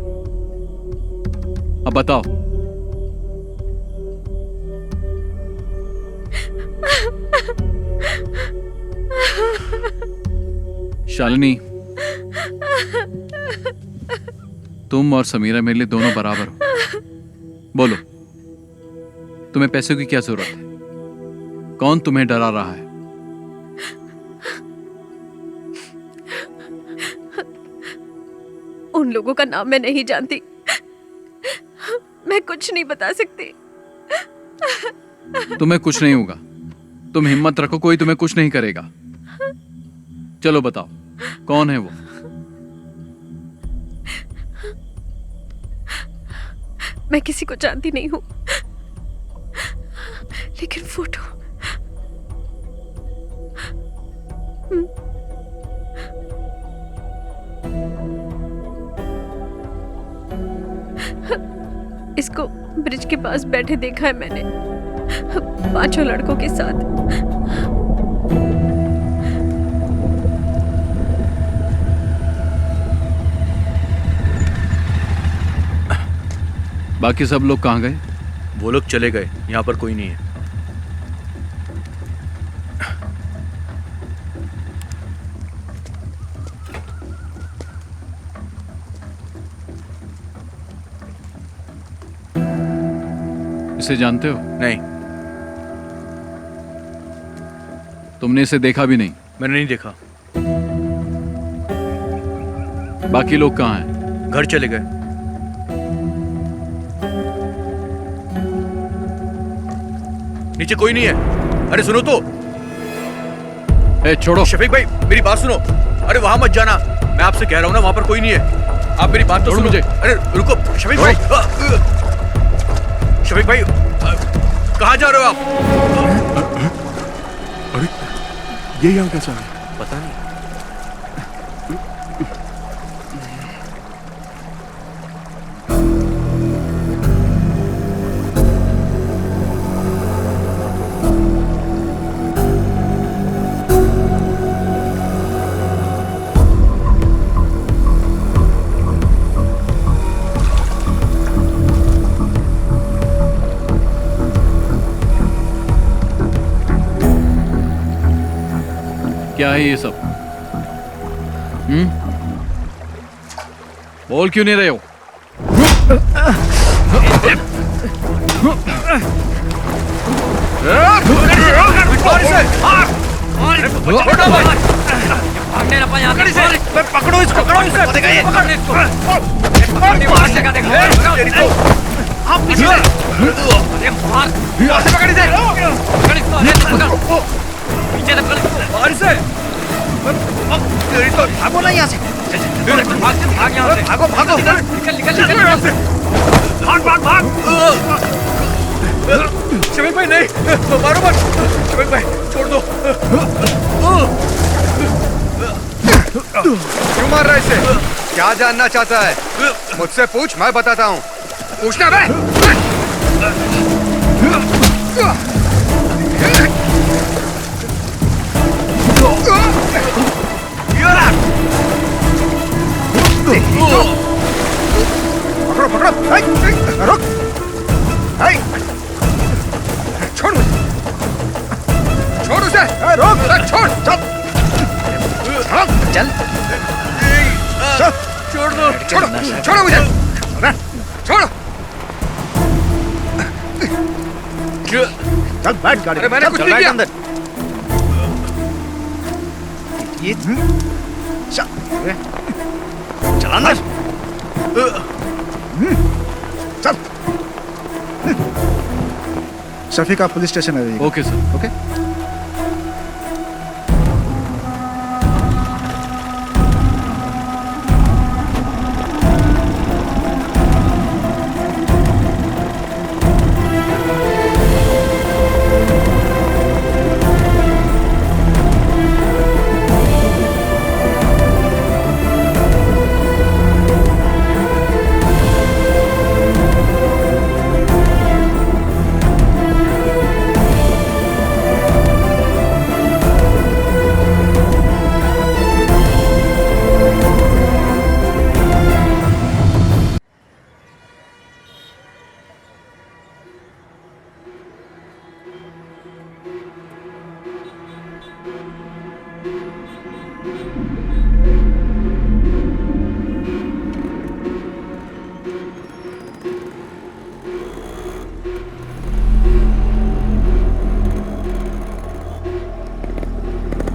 अब बताओ। शालिनी, तुम और समीरा मेरे लिए दोनों बराबर हो। बोलो, तुम्हें पैसों की क्या जरूरत है? कौन तुम्हें डरा रहा है? उन लोगों का नाम मैं नहीं जानती, मैं कुछ नहीं बता सकती। तुम्हें कुछ नहीं होगा, तुम हिम्मत रखो, कोई तुम्हें कुछ नहीं करेगा। चलो बताओ, कौन है वो? मैं किसी को जानती नहीं हूं, लेकिन फोटो इसको ब्रिज के पास बैठे देखा है मैंने, 5 लड़कों के साथ। बाकी सब लोग कहाँ गए? वो लोग चले गए, यहाँ पर कोई नहीं है। इसे जानते हो? नहीं। तुमने इसे देखा भी नहीं? मैंने नहीं देखा। बाकी लोग कहाँ हैं? घर चले गए। नीचे कोई नहीं है। अरे सुनो तो। छोड़ो। शफीक भाई मेरी बात सुनो। अरे वहां मत जाना, मैं आपसे कह रहा हूं ना, वहां पर कोई नहीं है। आप मेरी बात तो सुनो। मुझे। अरे रुको शफीक भाई। शफीक भाई कहाँ जा रहे हो आप? अरे ये यहाँ कैसा है? पता नहीं। क्या है ये सब? बोल क्यों नहीं रहे हो? पकड़ो इसको, पकड़ो भागो ना यहाँ से। भाग यहाँ से। भागो भागो। निकल यहाँ से। भाग भाग भाग। शफीक भाई नहीं, मारो मत। शफीक भाई छोड़ दो। क्यों मार रहा है इसे? क्या जानना चाहता है? मुझसे पूछ, मैं बताता हूँ। पूछना बे। पकड़ो पकड़ो। रुक। छोड़ मुझे। छोड़ उसे। रोक। छोड़। चल। छोड़ दो। छोड़ो। छोड़ो मुझे। छोड़ो। चल बैठ गाड़ी। अरे मैंने कुछ नहीं किया। ये चलाना। चल। शफीक आप पुलिस स्टेशन आ जाइए। Okay sir. ओके।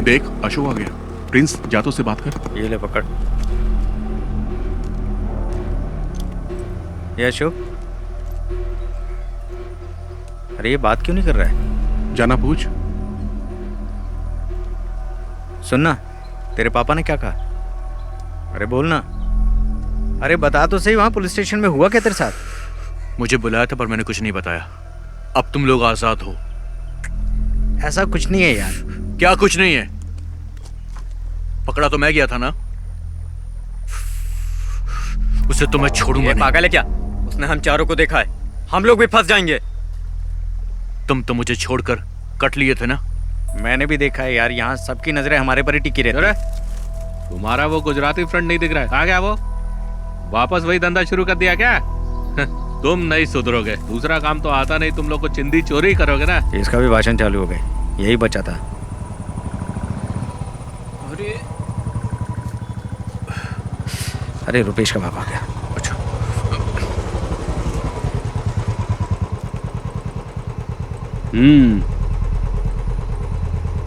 देख अशोक आ गया। प्रिंस जा तो उससे बात कर। ये ले पकड़। ये अशोक, अरे ये बात क्यों नहीं कर रहा है? जाना पूछ। सुनना, तेरे पापा ने क्या कहा? अरे बोल ना। अरे बता तो सही, वहां पुलिस स्टेशन में हुआ क्या तेरे साथ? मुझे बुलाया था पर मैंने कुछ नहीं बताया। अब तुम लोग आजाद हो। ऐसा कुछ नहीं है यार। क्या कुछ नहीं है? पकड़ा तो मैं गया था ना, उसे तो मैं छोड़ूंगा नहीं। पागल है क्या? उसने हम चारों को देखा है, हम लोग भी फंस जाएंगे। तुम तो मुझे छोड़कर कट लिए थे ना। मैंने भी देखा है यार, यहाँ सबकी नजरें हमारे पर ही टिकी रहती है। तुम्हारा वो गुजराती फ्रेंड नहीं दिख रहा है? कहाँ गया वो? वापस वही धंधा शुरू कर दिया क्या? तुम नहीं सुधरोगे। दूसरा काम तो आता नहीं, तुम लोग को चिंदी चोरी करोगे ना। इसका भी भाषण चालू हो गए, यही बचा था। अरे रुपेश का बाप आ गया। अच्छा।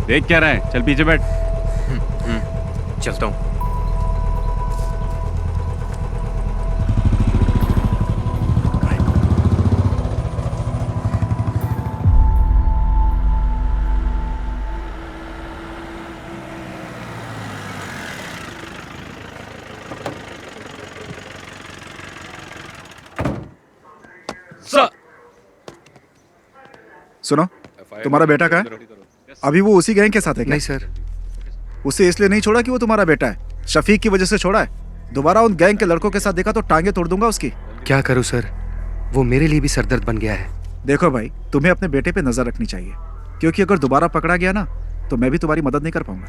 देख क्या रहा है? चल पीछे बैठ। चलता हूँ। सुनो, तुम्हारा बेटा कहाँ है? अभी वो उसी गैंग के साथ है क्या? नहीं सर। उसे इसलिए नहीं छोड़ा कि वो तुम्हारा बेटा है, शफीक की वजह से छोड़ा है। दोबारा उन गैंग के लड़कों के साथ देखा तो टांगे तोड़ दूंगा उसकी। क्या करूं सर, वो मेरे लिए भी सरदर्द बन गया है। देखो भाई, तुम्हें अपने बेटे पे नजर रखनी चाहिए, क्योंकि अगर दोबारा पकड़ा गया ना तो मैं भी तुम्हारी मदद नहीं कर पाऊंगा।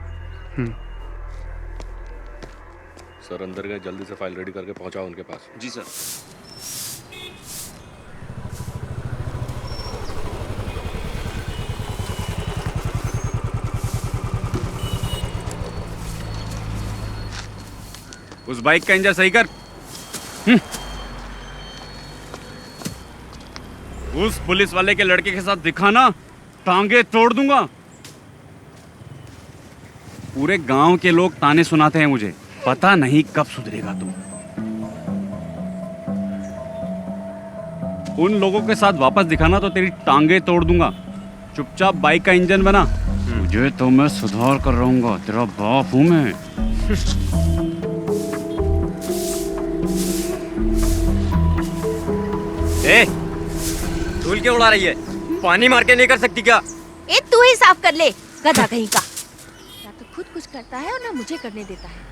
सर अंदर गए, जल्दी से फाइल रेडी करके पहुंचाओ उनके पास। जी सर। उस बाइक का इंजन सही कर। उस पुलिस वाले के लड़के के साथ दिखाना, टांगे तोड़ दूंगा। पूरे गांव के लोग ताने सुनाते हैं मुझे, पता नहीं कब सुधरेगा तुम। उन लोगों के साथ वापस दिखाना तो तेरी टांगे तोड़ दूंगा। चुपचाप बाइक का इंजन बना। मुझे तो मैं सुधार कर रहूंगा, तेरा बाप हूं मैं। ए, धूल क्यों उड़ा रही है? पानी मार के नहीं कर सकती क्या? ए तू ही साफ कर ले, गधा कहीं का। ना तो खुद कुछ करता है और ना मुझे करने देता है।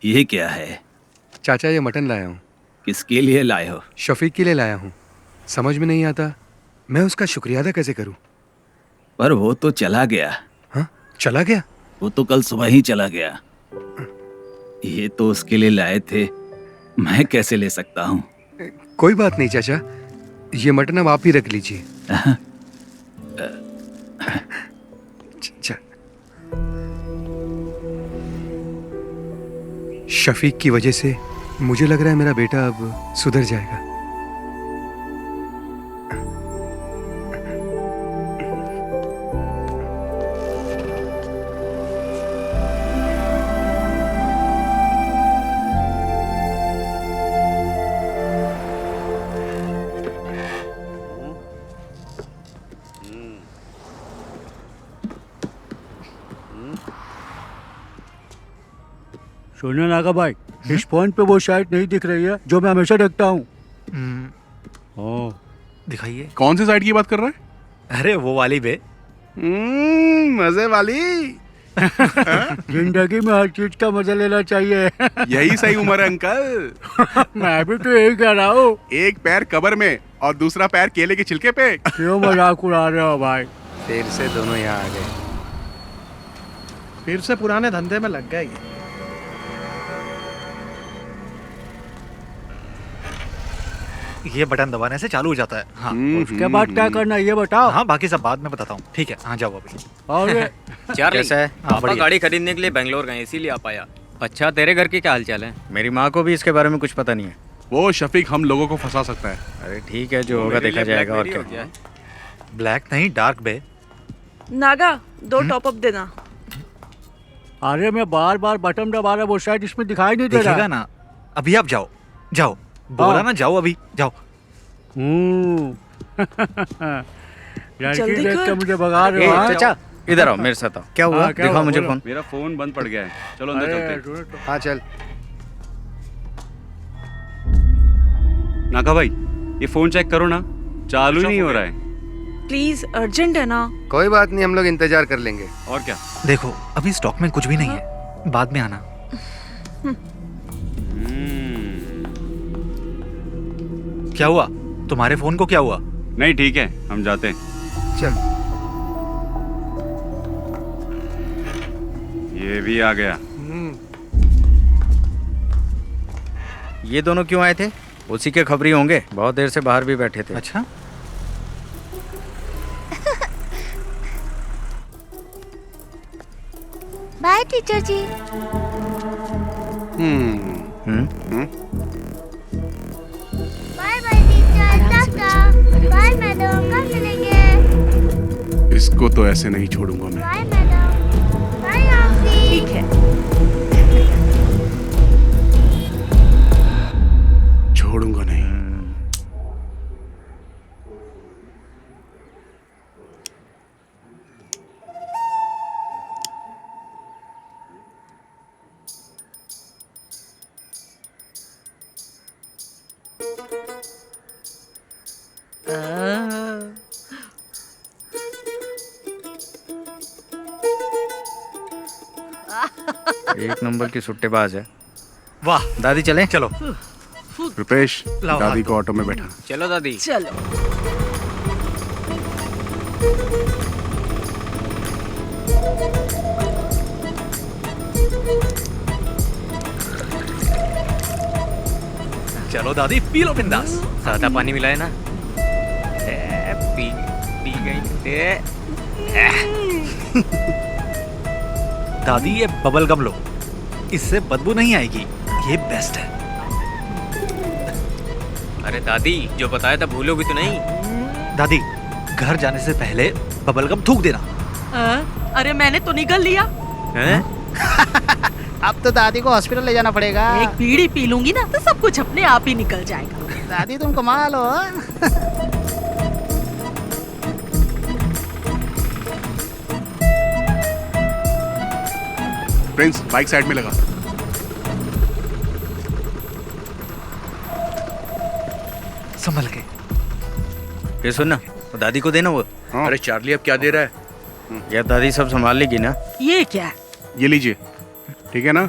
ये क्या है? चाचा ये मटन लाया हूँ। किसके लिए लाए हो? शफीक के लिए लाया हूँ। समझ में नहीं आता मैं उसका शुक्रिया अदा कैसे करूँ। पर वो तो चला गया। हाँ, चला गया? वो तो कल सुबह ही चला गया। ये तो उसके लिए लाए थे, मैं कैसे ले सकता हूँ? कोई बात नहीं चाचा, ये मटन अब आप ही रख लीजिए। शफीक की वजह से मुझे लग रहा है मेरा बेटा अब सुधर जाएगा। सुनो नागा भाई, इस फोन पे वो साइट नहीं दिख रही है जो मैं हमेशा देखता हूँ। दिखाइए। कौन सी साइड की बात कर रहा है? अरे वो वाली बे। मजे वाली। जिंदगी में हर चीज का मजा लेना चाहिए। यही सही उम्र है अंकल। मैं भी तो यही कह रहा हूँ। एक पैर कब्र में और दूसरा पैर केले के छिलके पे। क्यों मजाक उड़ा रहे हो भाई? फिर से दोनों यहाँ आ गए। फिर से पुराने धंधे में लग गए ये। ये बटन दबाने से चालू हो जाता है। हाँ। उसके बाद क्या करना है ये बताओ। हाँ बाकी सब बाद में बताता हूँ। ठीक है, हाँ जाओ अभी। और चार्ली, कैसा है? हाँ, पापा बढ़िया। गाड़ी खरीदने के लिए बेंगलोर गए, इसीलिए आप आया। अच्छा, तेरे घर की क्या हालचाल है? मेरी माँ को भी इसके बारे में कुछ पता नहीं है। वो शफीक हम लोगों को फंसा सकता है। अरे ठीक है, जो होगा देखा जाएगा। और क्या, ब्लैक नहीं डार्क बे। नागा 2 टॉप अप देना। अरे मैं बार बार बटन दबा रहा, वो शायद इसमें दिखाई नहीं दे रहा। दिखेगा ना, अभी आप जाओ जाओ, बोला ना जाओ, अभी जाओ। लड़की देख के मुझे भगा रहे हो। चाचा इधर आओ, मेरे साथ आओ। क्या हुआ? दिखाओ मुझे फोन। मेरा फोन बंद पड़ गया है, चलो अंदर चलते हैं। हाँ चल। नागा भाई, ये फोन चेक करो ना, चालू ही नहीं हो रहा है। प्लीज, अर्जेंट है ना। कोई बात नहीं, हम लोग इंतजार कर लेंगे। और क्या? देखो अभी स्टॉक में कुछ भी नहीं है, बाद में आना। क्या हुआ? तुम्हारे फोन को क्या हुआ? नहीं ठीक है, हम जाते हैं। चल। ये भी आ गया। ये दोनों क्यों आए थे? उसी के खबरी होंगे, बहुत देर से बाहर भी बैठे थे। अच्छा। बाय टीचर जी। Bye bye teacher, tata. Bye madam, कब मिलेंगे? इसको तो ऐसे नहीं छोड़ूंगा मैं। Bye madam. Bye aunty. ठीक है। छोड़ूंगा नहीं। एक नंबर की सुट्टेबाज है। वाह दादी, चलें? चलो। रुपेश, लाओ दादी हाथ को ऑटो में बैठा। चलो दादी। चलो। चलो दादी, पी लो बिंदास। सादा पानी मिला है ना? पी पी गई। दादी ये बबल गम लो, इससे बदबू नहीं आएगी, ये बेस्ट है। अरे दादी, जो बताया था भूलोगी तो नहीं? दादी घर जाने से पहले बबल गम थूक देना। अरे मैंने तो निगल लिया। अब तो दादी को हॉस्पिटल ले जाना पड़ेगा। एक बीड़ी पी लूंगी ना तो सब कुछ अपने आप ही निकल जाएगा। दादी तुम कमाल हो। प्रिंस, बाइक साइड में लगा। संभल के। ये सुन ना, दादी को देना वो। अरे चार्ली अब क्या दे रहा है? यार दादी सब संभाल लेगी ना। ये क्या है? ये लीजिए, ठीक है ना?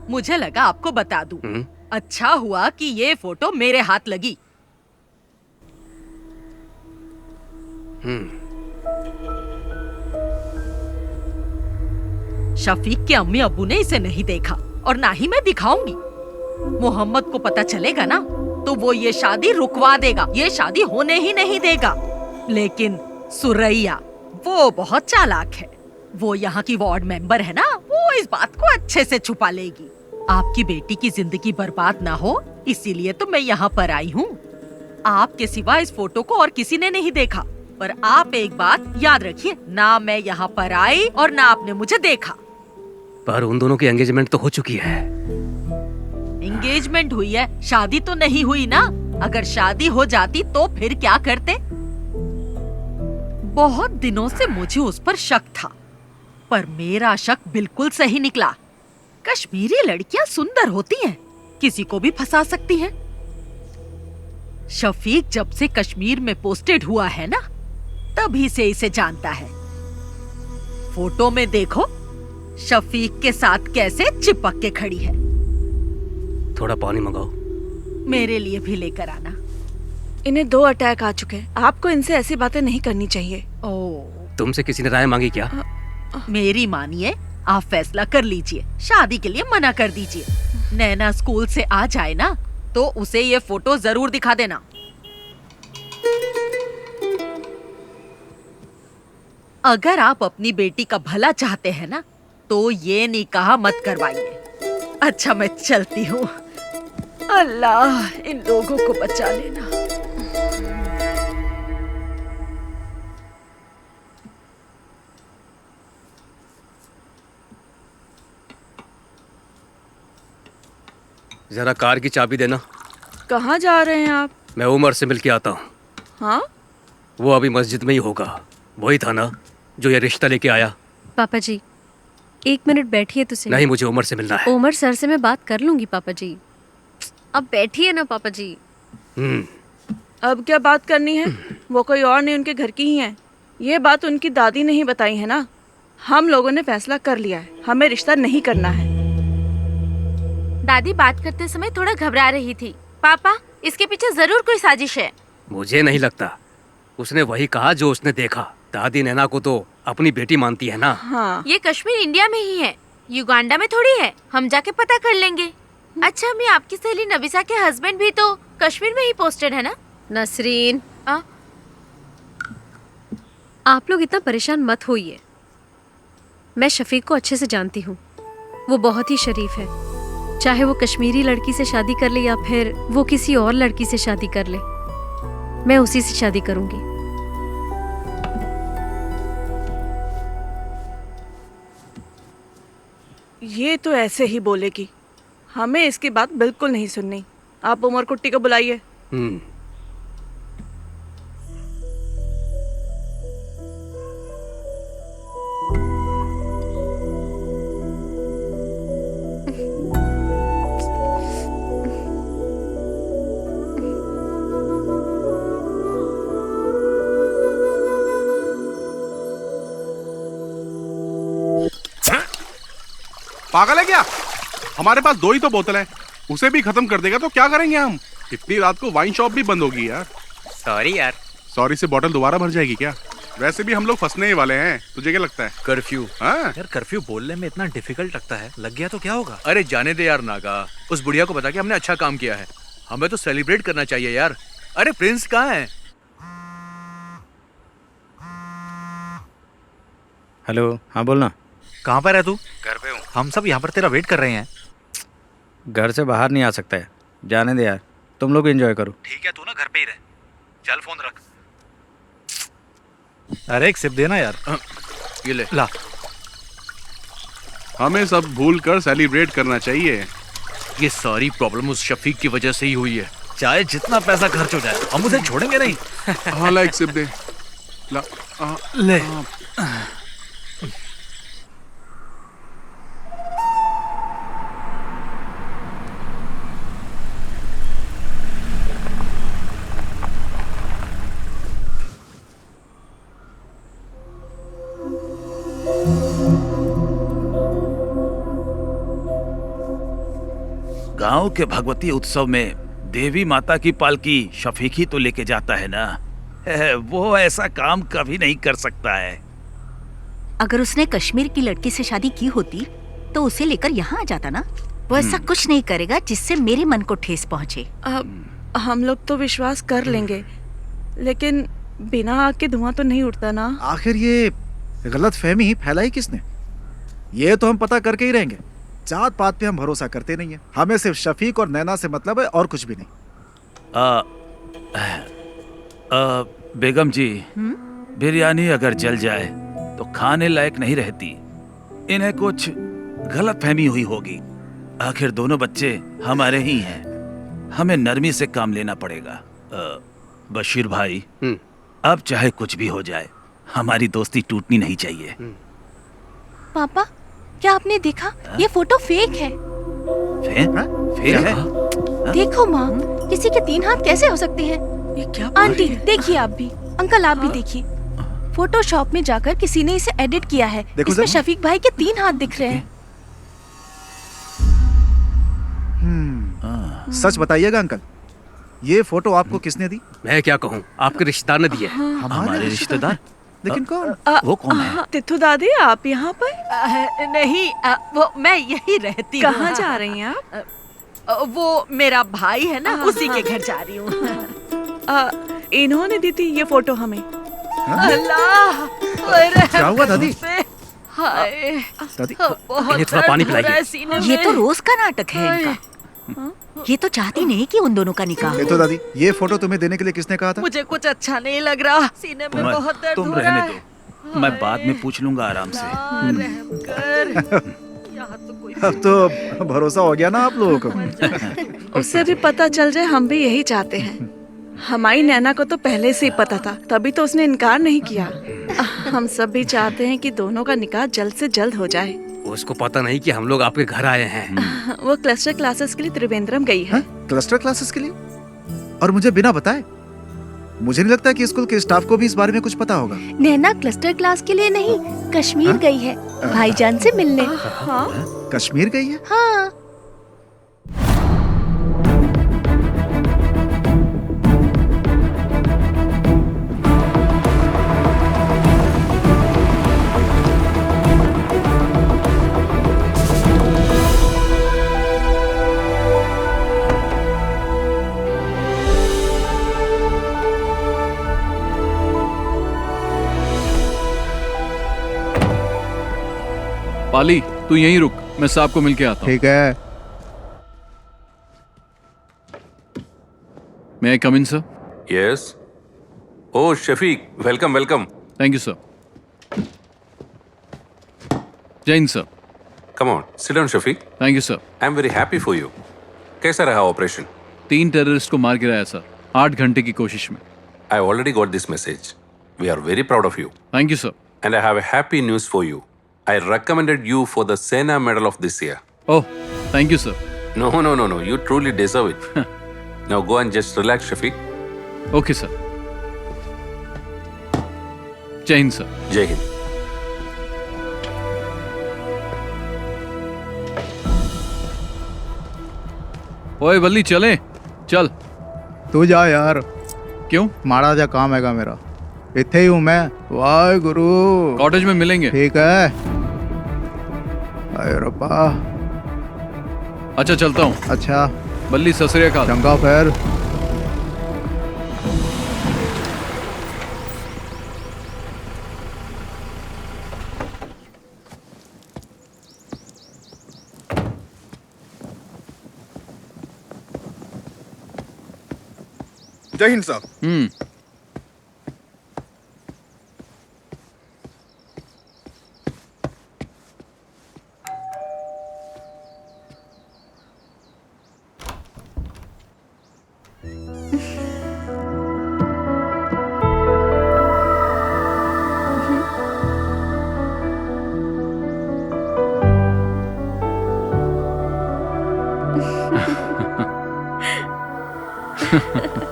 मुझे लगा आपको बता दूं। अच्छा हुआ कि ये फोटो मेरे हाथ लगी। शफीक के अम्मी अब्बू ने इसे नहीं देखा और ना ही मैं दिखाऊंगी। मोहम्मद को पता चलेगा ना तो वो ये शादी रुकवा देगा, ये शादी होने ही नहीं देगा। लेकिन सुरैया वो बहुत चालाक है। वो यहाँ की वार्ड मेंबर है ना, वो इस बात को अच्छे से छुपा लेगी। आपकी बेटी की जिंदगी बर्बाद ना हो इसीलिए तो मैं यहाँ पर आई हूँ। आपके सिवा इस फोटो को और किसी ने नहीं देखा। पर आप एक बात याद रखिए, ना मैं यहाँ पर आई और ना आपने मुझे देखा। पर उन दोनों की एंगेजमेंट तो हो चुकी है। एंगेजमेंट हुई है, शादी तो नहीं हुई ना। अगर शादी हो जाती तो फिर क्या करते? बहुत दिनों से मुझे उस पर शक था, पर मेरा शक बिल्कुल सही निकला। कश्मीरी लड़कियां सुंदर होती हैं, किसी को भी फंसा सकती हैं। शफीक जब से कश्मीर में पोस्टेड हुआ है ना, तभी से इसे जानता है। फोटो में देखो शफीक के साथ कैसे चिपक के खड़ी है। थोड़ा पानी मंगाओ। मेरे लिए भी लेकर आना। इन्हें 2 अटैक आ चुके हैं। आपको इनसे ऐसी बातें नहीं करनी चाहिए। तुमसे किसी ने राय मांगी क्या? मेरी मानिए, आप फैसला कर लीजिए, शादी के लिए मना कर दीजिए। नैना स्कूल से आ जाए ना तो उसे ये फोटो जरूर दिखा देना। अगर आप अपनी बेटी का भला चाहते हैं ना तो ये निकाह मत करवाइए। अच्छा मैं चलती हूँ। अल्लाह इन लोगों को बचा लेना। जरा कार की चाबी देना। कहाँ जा रहे हैं आप? मैं उमर से मिल के आता हूँ। हाँ? वो अभी मस्जिद में ही होगा। वही था ना जो ये रिश्ता लेके आया? पापा जी 1 मिनट बैठिए तो सही। नहीं, मुझे उमर से मिलना है। उमर सर से मैं बात कर लूंगी पापा जी। अब बैठिए ना पापा जी। अब क्या बात करनी है? वो कोई और नहीं, उनके घर की ही है। ये बात उनकी दादी ने ही बताई है ना। हम लोगों ने फैसला कर लिया है, हमें रिश्ता नहीं करना है। दादी बात करते समय थोड़ा घबरा रही थी। पापा, इसके पीछे जरूर कोई साजिश है। मुझे नहीं लगता। उसने वही कहा जो उसने देखा। दादी नैना को तो अपनी बेटी मानती है ना। हाँ। ये कश्मीर इंडिया में ही है, युगांडा में थोड़ी है। हम जाके पता कर लेंगे। अच्छा मैं आपकी सहेली नबिसा के हस्बैंड भी तो कश्मीर में ही पोस्टेड है ना? नसरीन आप लोग इतना परेशान मत होइए। मैं शफीक को अच्छे से जानती हूँ। वो बहुत ही शरीफ है। चाहे वो कश्मीरी लड़की से शादी कर ले या फिर वो किसी और लड़की से शादी कर ले, मैं उसी से शादी करूंगी। ये तो ऐसे ही बोलेगी। हमें इसकी बात बिल्कुल नहीं सुननी। आप उमर कुट्टी को बुलाइए। पागल है क्या? हमारे पास 2 ही तो बोतल है, उसे भी खत्म कर देगा तो क्या करेंगे हम? इतनी रात को वाइन शॉप भी बंद होगी यार। सॉरी यार। सॉरी से बोतल दोबारा भर जाएगी क्या? वैसे भी हम लोग फंसने ही वाले हैं। तुझे क्या लगता है? कर्फ्यू। हाँ यार कर्फ्यू बोलने में इतना डिफिकल्ट लगता है। लग गया तो क्या होगा? अरे जाने दे यार नागा। उस बुढ़िया को बता के हमने अच्छा काम किया है। हमें तो सेलिब्रेट करना चाहिए यार। अरे प्रिंस कहाँ है? हेलो, हाँ बोलना। कहाँ पर है तू? घर पे हूँ। हम सब यहाँ पर तेरा वेट कर रहे हैं। घर से बाहर नहीं आ सकता है, जाने दे यार। तुम लोग एंजॉय करो। ठीक है, तू ना घर पे ही रह। चल फोन रख। अरे एक सिप देना यार। ये ले। ला। हमें सब भूल कर सेलिब्रेट करना चाहिए। ये सारी प्रॉब्लम उस शफीक की वजह से ही हुई है। चाहे जितना पैसा खर्च हो जाए हम उसे छोड़ेंगे नहीं। हाँ ला एक सिप दे। ला। ले। गांव के भगवती उत्सव में देवी माता की पालकी शफीक ही तो लेके जाता है ना। वो ऐसा काम कभी नहीं कर सकता है। अगर उसने कश्मीर की लड़की से शादी की होती तो उसे लेकर यहाँ आ जाता ना। वो ऐसा कुछ नहीं करेगा जिससे मेरे मन को ठेस पहुँचे। हम लोग तो विश्वास कर लेंगे, लेकिन बिना आग के धुआं तो नहीं उठता ना। आखिर ये गलत फहमी फैलाई किसने? ये तो हम पता करके ही रहेंगे। जात पात पे हम भरोसा करते नहीं है। हमें सिर्फ शफीक और नैना से मतलब है और कुछ भी नहीं। बेगम जी, बिरयानी अगर जल जाए तो खाने लायक नहीं रहती। इन्हें कुछ गलत फहमी हुई होगी। आखिर दोनों बच्चे हमारे ही हैं। हमें नरमी से काम लेना पड़ेगा। बशीर भाई, अब चाहे कुछ भी हो जाए हमारी दोस्ती टूटनी नहीं चाहिए। पापा, क्या आपने देखा? ये फोटो फेक है। फेक है? देखो माँ, किसी के 3 हाथ कैसे हो सकते हैं? ये क्या? आंटी देखिए आप भी, अंकल आप भी देखिए। फोटोशॉप में जाकर किसी ने इसे एडिट किया है। इसमें शफीक भाई के 3 हाथ दिख रहे हैं। सच बताइएगा अंकल, ये फोटो आपको किसने दी? मैं क्या कहूँ, आपके रिश्तेदार ने दिए। हमारे रिश्तेदार? लेकिन कौन? वो कौन है? तिथु दादी, आप यहाँ पर? नहीं, वो मैं यही रहती हूँ। कहाँ जा रही हैं आप? वो मेरा भाई है ना, उसी के घर जा रही हूँ। इन्होंने दी थी ये फोटो हमें। अल्लाह, क्या हुआ दादी? हाय, दादी, बहुत इन्हें थोड़ा पानी दर्द हो रहा है पिलाइए। सीने ये में। तो रोज का नाटक है इनका। ये तो चाहती नहीं कि उन दोनों का निकाह ये तो दादी, ये फोटो तुम्हें देने के लिए किसने कहा था? मुझे कुछ अच्छा नहीं लग रहा, सीने में बहुत दर्द तुम हो रहा रहने है। दो, मैं बाद में पूछ लूंगा आराम से। रहम कर। यहाँ तो कोई अब तो भरोसा हो गया ना आप लोगों को। उससे भी पता चल जाए, हम भी यही चाहते हैं। हमारी नैना को तो पहले से ही पता था, तभी तो उसने इनकार नहीं किया। हम सब भी चाहते हैं कि दोनों का निकाह जल्द से जल्द हो जाए। उसको पता नहीं कि हम लोग आपके घर आए हैं। वो क्लस्टर क्लासेस के लिए त्रिवेंद्रम गई है। क्लस्टर क्लासेस के लिए? और मुझे बिना बताए? मुझे नहीं लगता कि स्कूल के स्टाफ को भी इस बारे में कुछ पता होगा। नैना क्लस्टर क्लास के लिए नहीं, कश्मीर गई है भाईजान से मिलने। हाँ? कश्मीर गई है? हाँ। पाली, तू यहीं रुक, मैं साहब को मिल के आता हूँ। ठीक है। May I come in, sir? Yes. Oh, Shafiq, welcome, welcome. Thank you, sir. Jain, sir. Come on, sit down, Shafiq. Thank you, sir. I'm very happy for you. कैसा रहा ऑपरेशन? 3 टेररिस्ट को मार गिराया सर, 8 घंटे की कोशिश में। I already got this message. We are very proud of you. Thank you, sir. And I have a happy news for you. I recommended you for the Sena Medal of this year. Oh, thank you, sir. No. You truly deserve it. Now go and just relax, Shafiq. Okay, sir. Jai Hind, sir. Jai Hind. ओए बल्ली, चले चल। तू जा यार। क्यों? माड़ा जा काम हैगा मेरा, इत्थे ही हूँ मैं। वाहे गुरु। कॉटेज में मिलेंगे। ठीक है। अरे रब्बा। अच्छा चलता हूँ। अच्छा। बल्ली, सत श्री अकाल। चंगा फिर। जय हिंद साहब।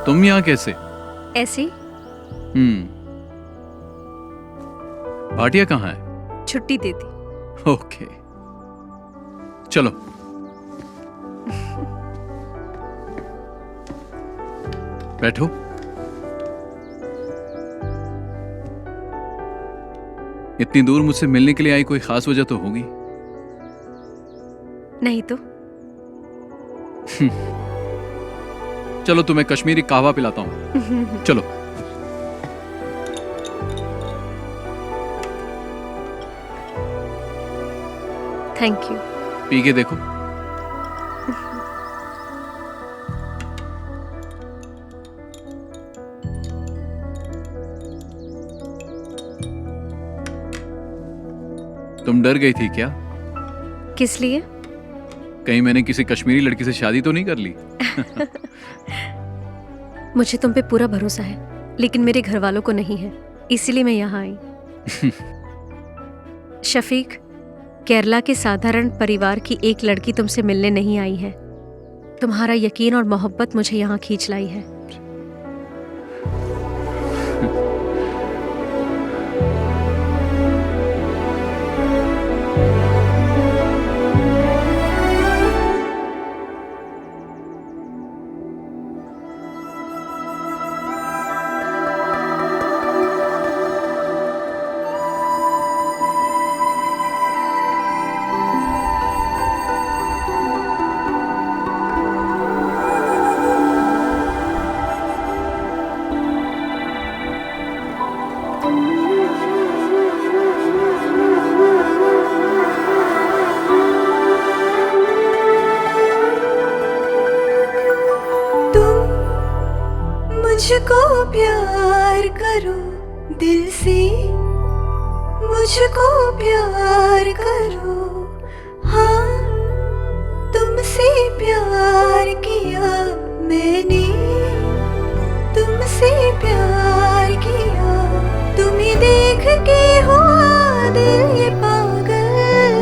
तुम यहाँ कैसे? ऐसे ही। भाटिया कहाँ है? छुट्टी दे दी। ओके, चलो। बैठो। इतनी दूर मुझसे मिलने के लिए आई, कोई खास वजह तो होगी। नहीं तो। चलो, तुम्हें कश्मीरी कहवा पिलाता हूँ। चलो। Thank you. पी के देखो। तुम डर गई थी क्या? किस लिए? कहीं मैंने किसी कश्मीरी लड़की से शादी तो नहीं कर ली? मुझे तुम पे पूरा भरोसा है, लेकिन मेरे घर वालों को नहीं है, इसीलिए मैं यहाँ आई। शफीक, केरला के साधारण परिवार की एक लड़की तुमसे मिलने नहीं आई है। तुम्हारा यकीन और मोहब्बत मुझे यहाँ खींच लाई है। मुझको प्यार करो दिल से, मुझको प्यार करो। हाँ तुमसे प्यार किया मैंने, तुमसे प्यार किया। तुम्हें देख के हुआ दिल ये पागल,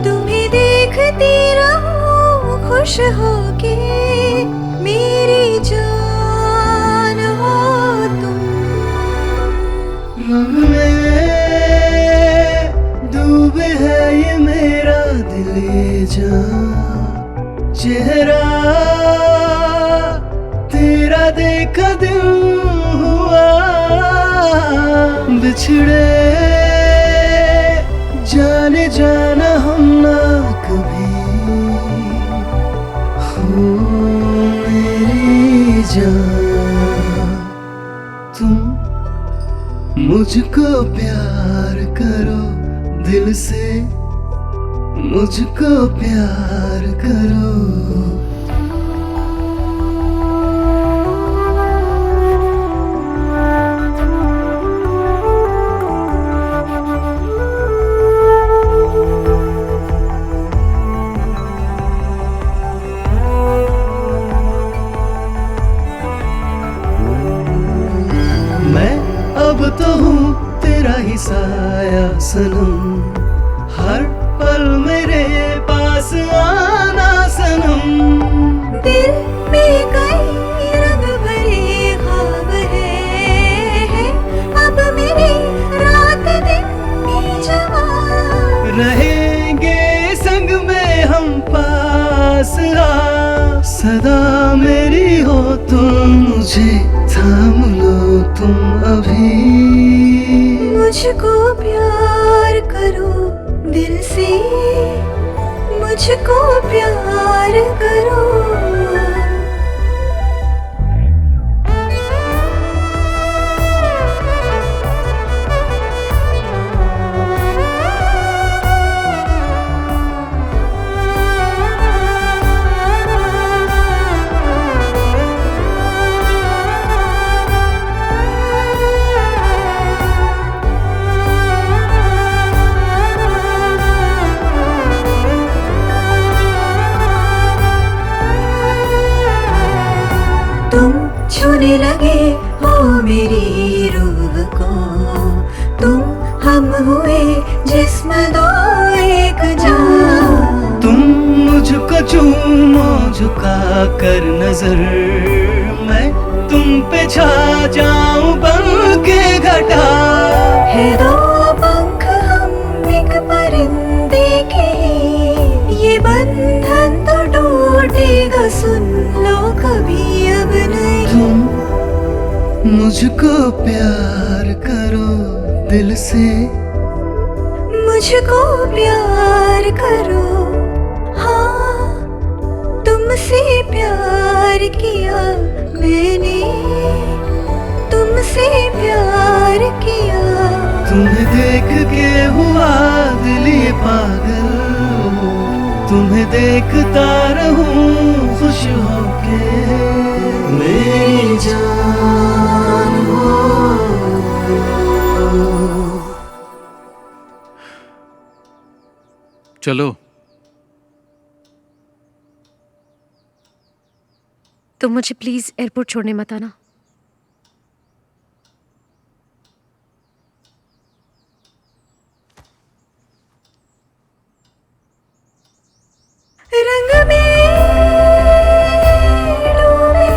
तुम्हें देखती रहूं खुश होके। मेरी जान हो तुम। में डूबे है ये मेरा दिल ये जान, चेहरा तेरा देखा दिल हुआ बिछड़े। जाने जाना हम ना कभी हो मेरी जान। तुम मुझको प्यार करो दिल से, मुझको प्यार करो। अब तो हूँ तेरा ही साया सनम, हर पल मेरे पास आना सनम। दिल में कई रंग भरे ख्वाब है, अब मेरी रात दिन की जवान। रहेंगे संग में हम पास आ, सदा मेरी हो तुम, मुझे थाम लो तुम अभी। मुझको प्यार करो दिल से, मुझको प्यार करो। तुम छूने लगे हो मेरी रूह को, तुम हम हुए जिस्म दो एक जान। तुम मुझको चूमो झुका कर नजर, मैं तुम पे छा जाऊं बन के घटा। है दो पंख हम एक परिंदे के, ये बंधन तो टूटेगा सुन लो कभी अब नहीं। तुम मुझको प्यार करो दिल से, मुझको प्यार करो। हाँ तुमसे प्यार किया मैंने, तुमसे प्यार किया। तुम्हें देख के हुआ दिल ये पागल, तुम्हें देखता रहूं खुश होके। मेरी जान हो। चलो। तुम मुझे प्लीज एयरपोर्ट छोड़ने मत आना। रंग में डूबे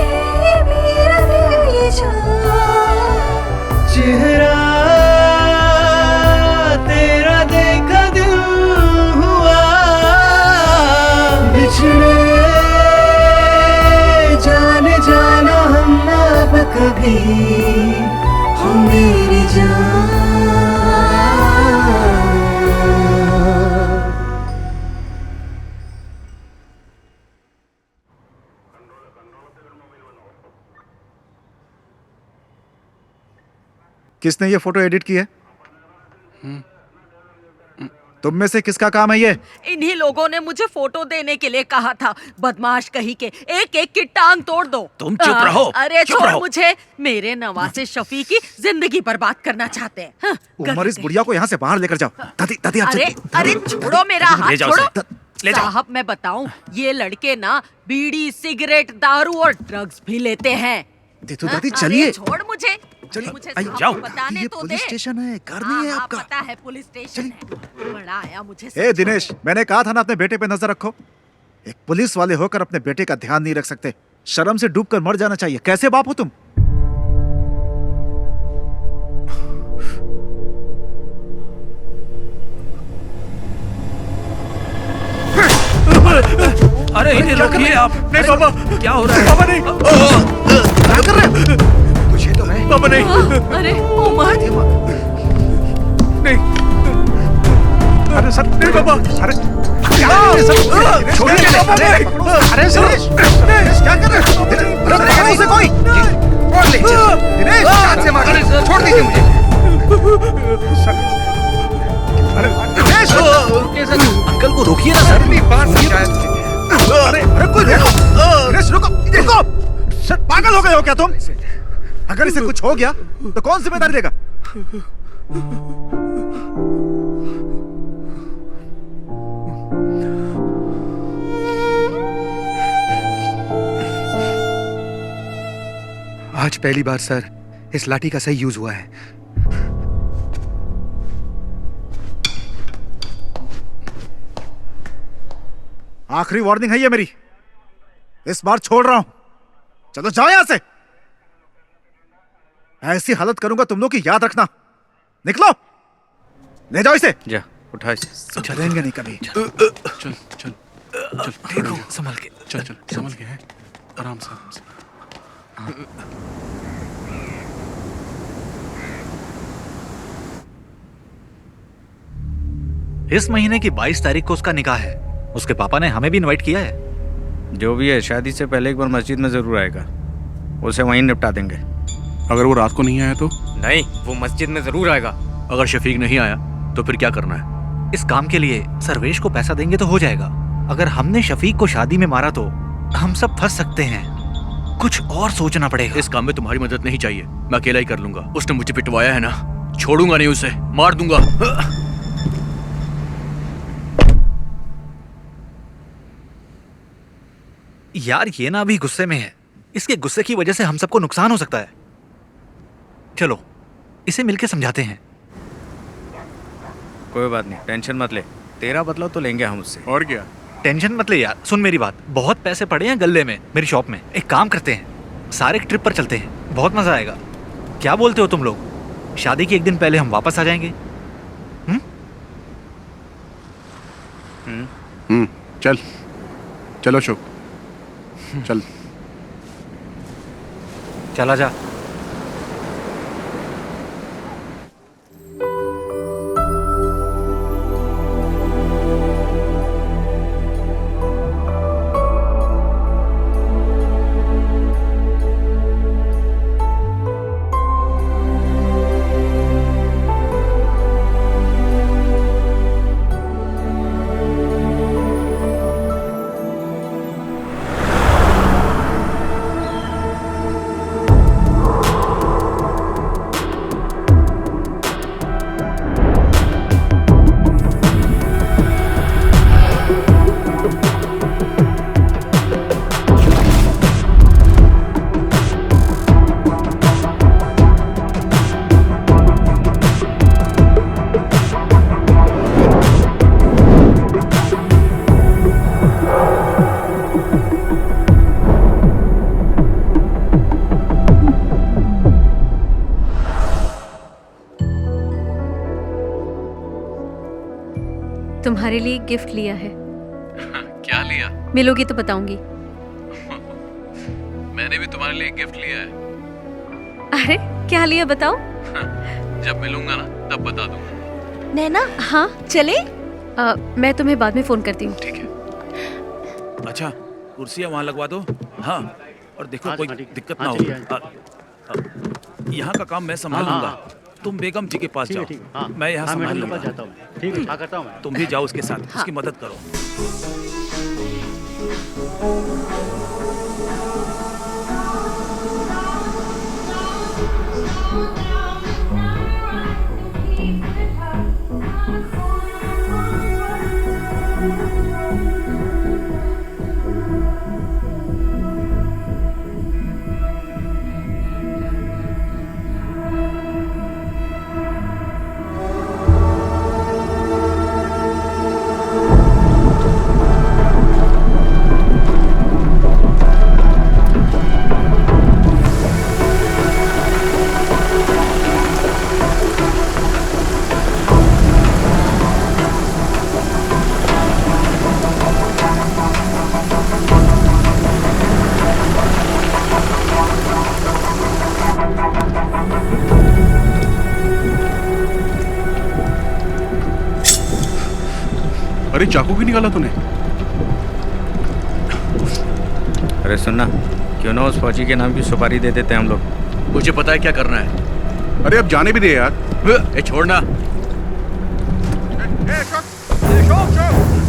मेरा दिल ये जान, चेहरा तेरा देखा दिल हुआ बिछड़े। जाने जाना हम अब कभी हो मेरी जान। किसने ये फोटो एडिट की है? तुम में से किसका काम है ये? इन्हीं लोगों ने मुझे फोटो देने के लिए कहा था। बदमाश कहीं के, एक एक की टांग तोड़ दो। तुम चुप रहो। अरे चुप छोड़ रहो। मुझे, मेरे नवासे शफी की जिंदगी बर्बाद करना चाहते हैं। हाँ, उमर, इस बुढ़िया को यहाँ से बाहर लेकर जाओ। दादी दादी आप अरे अरे छोड़ो मेरा हाथ, ले जाओ छोड़ो। उसे, ले जाओ। साहब मैं बताऊं, ये लड़के ना बीड़ी, सिगरेट, दारू और ड्रग्स भी लेते हैं। तो हाँ, दादी अरे चलिए। छोड़ मुझे, चलिए, मुझे आइए, साहब जाओ। को बताने ये तो पुलिस दे। स्टेशन है, घर हाँ, नहीं है हाँ, आपका। पता है पुलिस स्टेशन है। बड़ा आया मुझे ए दिनेश, मैंने कहा था ना अपने बेटे पे नजर रखो। एक पुलिस वाले होकर अपने बेटे का ध्यान नहीं रख सकते। शर्म से डूबकर मर जाना चाहिए। कैसे बाप हो तुम? अरे इन्हें रोकिए आप। नहीं पापा, क्या हो रहा है? पापा नहीं। क्या कर रहे हो? तुझे तो मैं। पापा नहीं। अरे उमर, नहीं। अरे सर, नहीं पापा। अरे क्या सर? छोड़िए अरे सर, दिनेश क्या कर रहे हो? अरे उसे कोई और ले चल। दिनेश हाथ से मार, छोड़ दीजिए मुझे। अरे दिनेश, अंकल को रोकिए ना सर। बात समझाया तुझे। अरे अरे कोई रुको। दिनेश रुको, रुको। सर पागल हो गए हो क्या तुम? अगर इसे कुछ हो गया तो कौन जिम्मेदारी लेगा? आज पहली बार सर इस लाठी का सही यूज हुआ है। आखिरी वार्निंग है ये मेरी। इस बार छोड़ रहा हूं। चलो जाओ यहां से। ऐसी हालत करूंगा तुम लोग की, याद रखना। निकलो, ले जाओ इसे। जा उठा इसे। चलेंगे नहीं कभी। चल चल चल, देखो संभल के। चल चल, संभल के है, आराम से आराम से। इस महीने की 22 तारीख को उसका निकाह है। उसके पापा ने हमें भी इनवाइट किया है। जो भी है, शादी से पहले एक बार मस्जिद में जरूर आएगा। उसे वहीं निपटा देंगे। अगर वो रात को नहीं आया तो? नहीं, वो मस्जिद में जरूर आएगा। अगर शफीक नहीं आया तो फिर क्या करना है? इस काम के लिए सर्वेश को पैसा देंगे तो हो जाएगा। अगर हमने शफीक को शादी में मारा तो हम सब फंस सकते हैं। कुछ और सोचना पड़ेगा। इस काम में तुम्हारी मदद नहीं चाहिए, मैं अकेला ही कर लूंगा। उसने मुझे पिटवाया है ना, छोड़ूंगा नहीं उसे, मार दूंगा। यार ये ना अभी गुस्से में है। इसके गुस्से की वजह से हम सबको नुकसान हो सकता है। चलो इसे मिलके समझाते हैं। कोई बात नहीं, टेंशन मत ले। तेरा बदला तो लेंगे हम उससे। और क्या? टेंशन मत ले यार। सुन मेरी बात, बहुत पैसे पड़े हैं गल्ले में मेरी शॉप में। एक काम करते हैं, सारे एक ट्रिप पर चलते हैं, बहुत मजा आएगा। क्या बोलते हो तुम लोग? शादी के एक दिन पहले हम वापस आ जाएंगे। चल चलो अशोक, चल। चला जा। तुम्हारे लिए गिफ्ट लिया है। क्या लिया? मिलोगी तो बताऊंगी। मैंने भी तुम्हारे लिए गिफ्ट लिया है। अरे क्या लिया बताओ? जब मिलूंगा ना तब बता दूंगा। नैना, हाँ चले? मैं तुम्हें बाद में फोन करती हूँ। ठीक है। अच्छा कुर्सियाँ वहाँ लगवा दो। हाँ और देखो कोई दिक्कत ना हो। यहाँ का काम मैं संभाल लूंगा। तुम बेगम जी के पास ठीक है, जाओ, ठीक है, हाँ। मैं यहाँ हाँ, संभाल मैडम के लूंगा। पास जाता हूँ। ठीक है, हाँ, करता हूँ मैं। तुम भी जाओ उसके साथ, हाँ। उसकी मदद करो। अरे चाकू क्यों निकाला तूने? अरे सुनना, क्यों ना उस फौजी के नाम की सुपारी दे देते हैं हम लोग। मुझे पता है क्या करना है। अरे अब जाने भी दे यार। ए छोड़ना।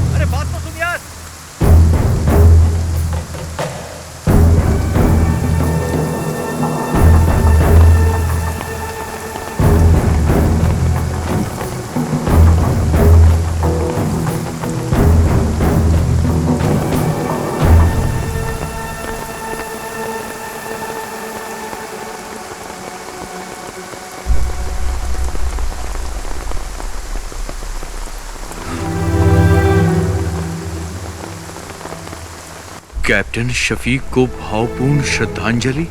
अरे बात तो सुन यार। कैप्टन शफीक को भावपूर्ण श्रद्धांजलि।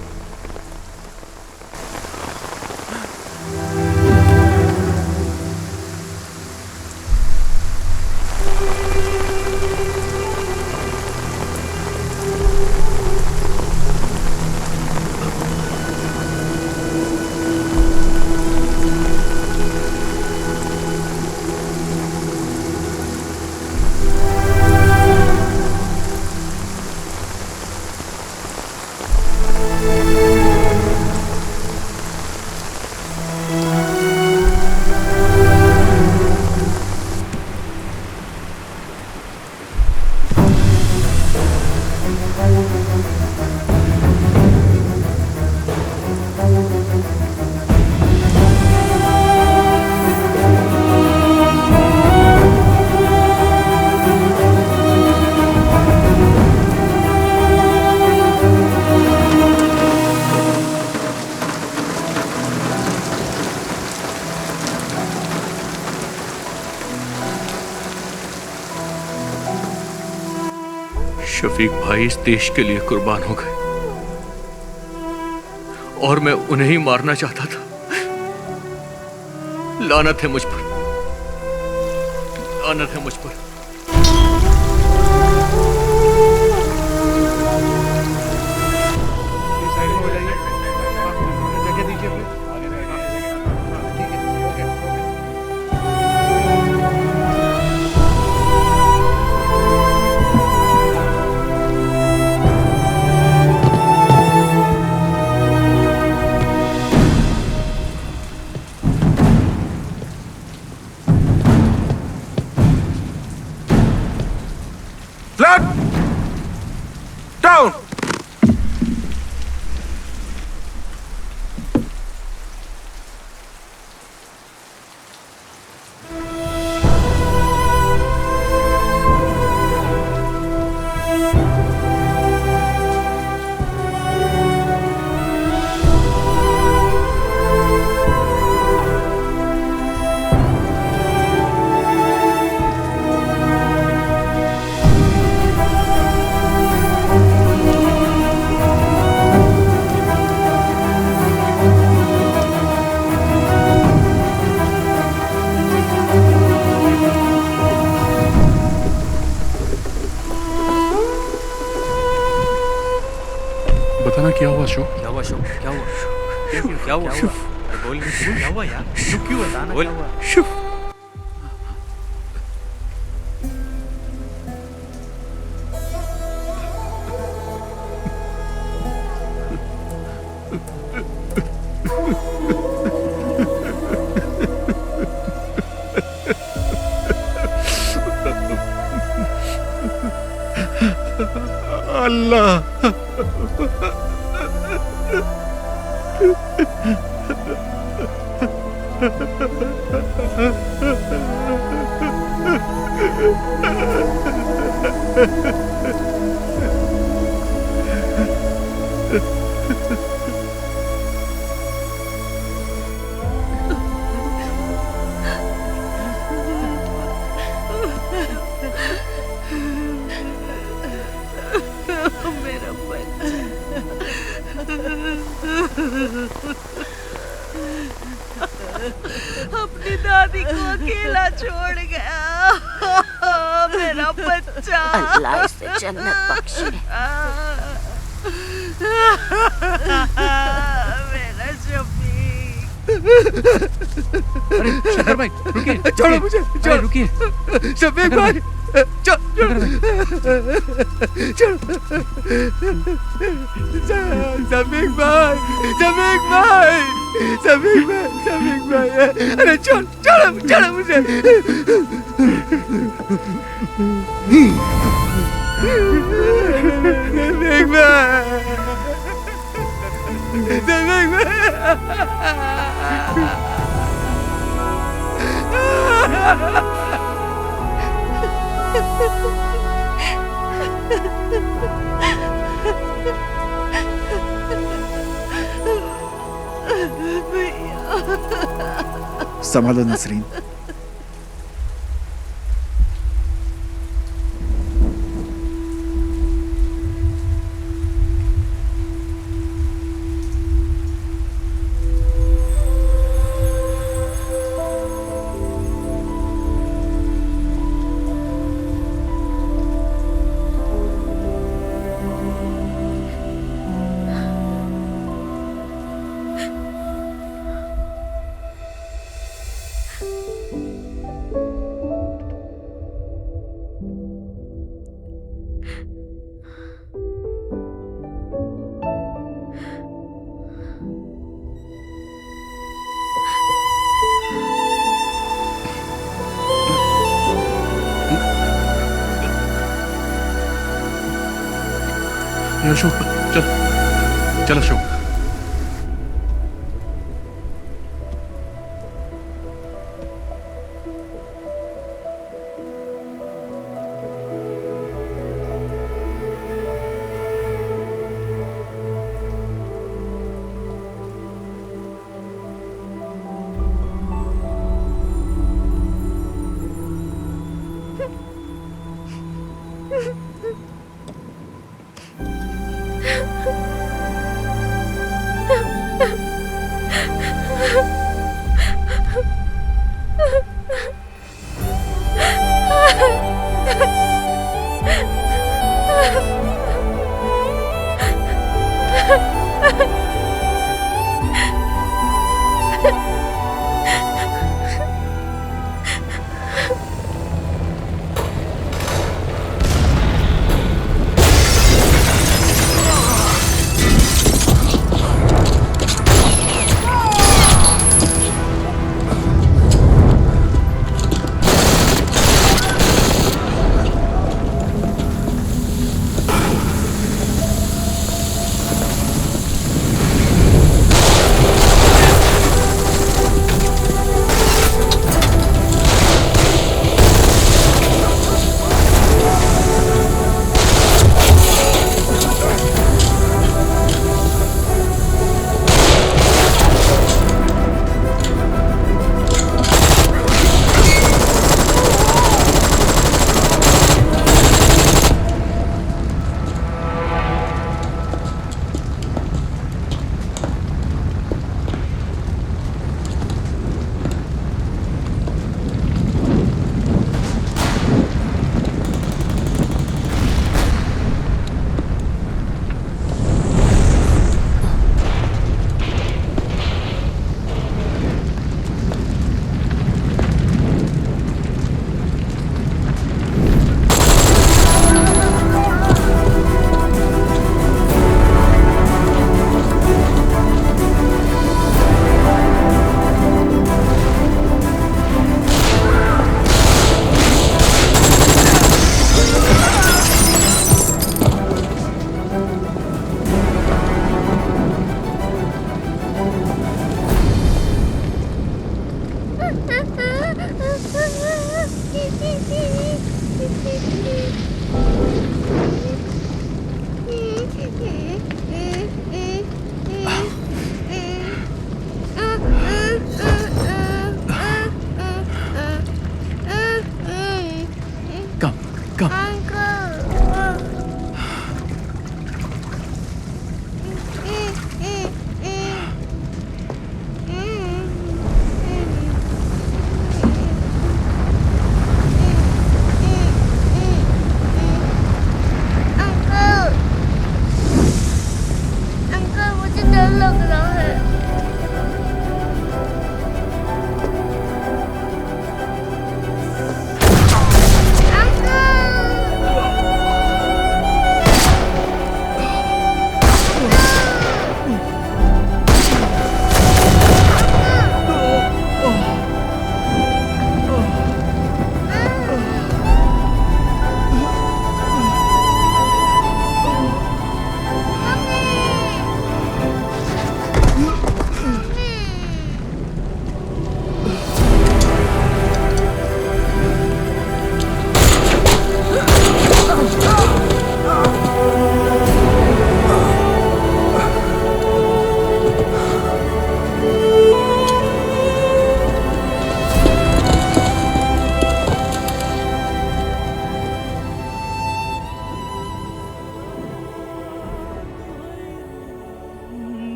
शफीक भाई इस देश के लिए कुर्बान हो गए और मैं उन्हें ही मारना चाहता था। लानत है मुझ पर, लानत है मुझ पर। Down! बताना क्या हुआ अशोक? क्या हुआ अशोक? क्या हुआ? क्या हुआ? बोल, क्या हुआ यार? क्यों बताना क्या हुआ? अल्लाह। मेरा बच्चा। अपनी दादी को अकेला छोड़ गया मेरा बच्चा। अल्लाह इसे जन्नत बख्शे। मेरा शफीक। अरे शंकर भाई रुकिए, छोड़ो मुझे, अरे रुकिए। शफीक भाई, समीक भाई, समीक भाई, समीक भाई, समीक भाई, अरे छोड़ छोड़ो छोड़ो मुझे। समीक भाई, समीक संभालो नसरीन। अशोक चल, चल अशोक।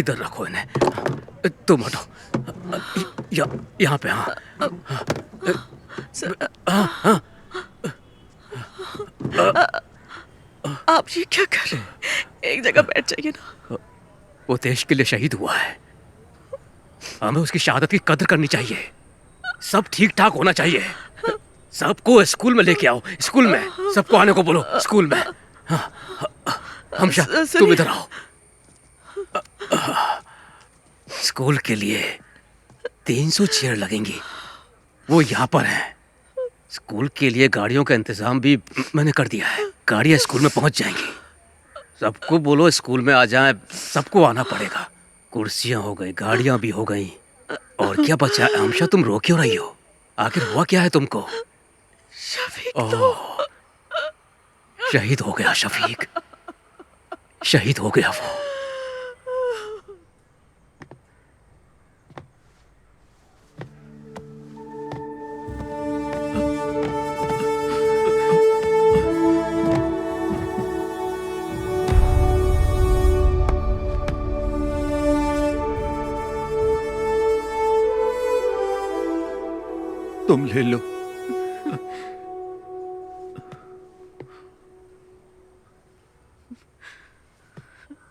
इधर रखो इन्हें, तुम हटो, यहाँ पे। हाँ आप ये क्या कर रहे हैं? एक जगह बैठ जाइए ना। वो देश के लिए शहीद हुआ है, हमें उसकी शहादत की कदर करनी चाहिए। सब ठीक ठाक होना चाहिए। सबको स्कूल में लेके आओ, स्कूल में सबको आने को बोलो, स्कूल में। हमशा तुम इधर आओ। स्कूल के लिए 300 चेयर लगेंगी, वो यहाँ पर हैं। स्कूल के लिए गाड़ियों का इंतजाम भी मैंने कर दिया है, गाड़ियाँ स्कूल में पहुँच जाएंगी। सबको बोलो स्कूल में आ जाएं, सबको आना पड़ेगा। कुर्सियाँ हो गई, गाड़ियाँ भी हो गई, और क्या बचा है? हमशा तुम रो क्यों रही हो? आखिर हुआ क्या है तुमको? शहीद हो गया शफीक, शहीद हो गया वो। तुम ले लो।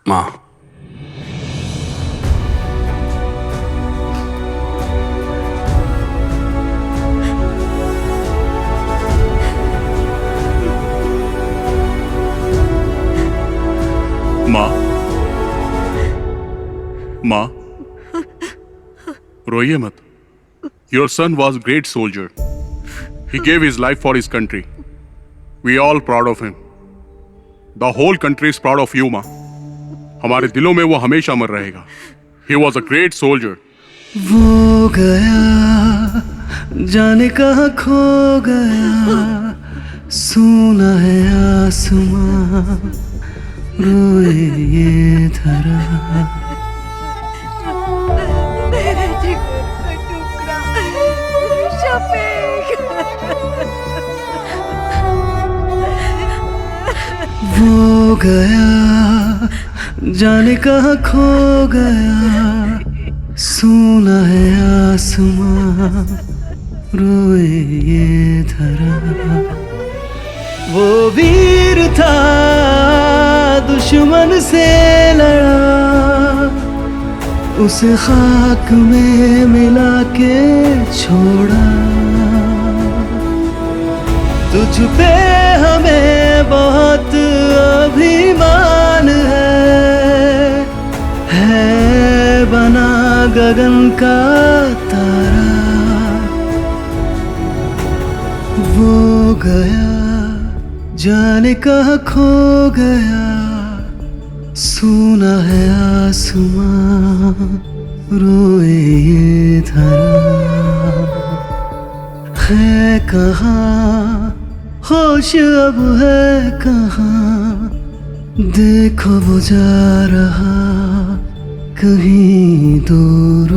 माँ, माँ, रोइए मत। Your son was a great soldier. He gave his life for his country. We are all proud of him. The whole country is proud of you, माँ। हमारे दिलों में वो हमेशा अमर रहेगा। He was a great soldier. वो गया जाने कहाँ खो गया, सुना है आसमां रोए ये धरा। मेरे जिगर का टुकड़ा शफीक। वो गया जाने कहाँ खो गया, सोना है आसमां रोए ये धरा। वो वीर था दुश्मन से लड़ा, उसे खाक में मिला के छोड़ा। तुझ पे हमें बहुत अभिमान है बना गगन का तारा। वो गया जाने कहाँ खो गया, सोना है आसमां रोए ये धरा। है कहाँ होश अब है कहाँ, देखो वो जा रहा कहीं दूर।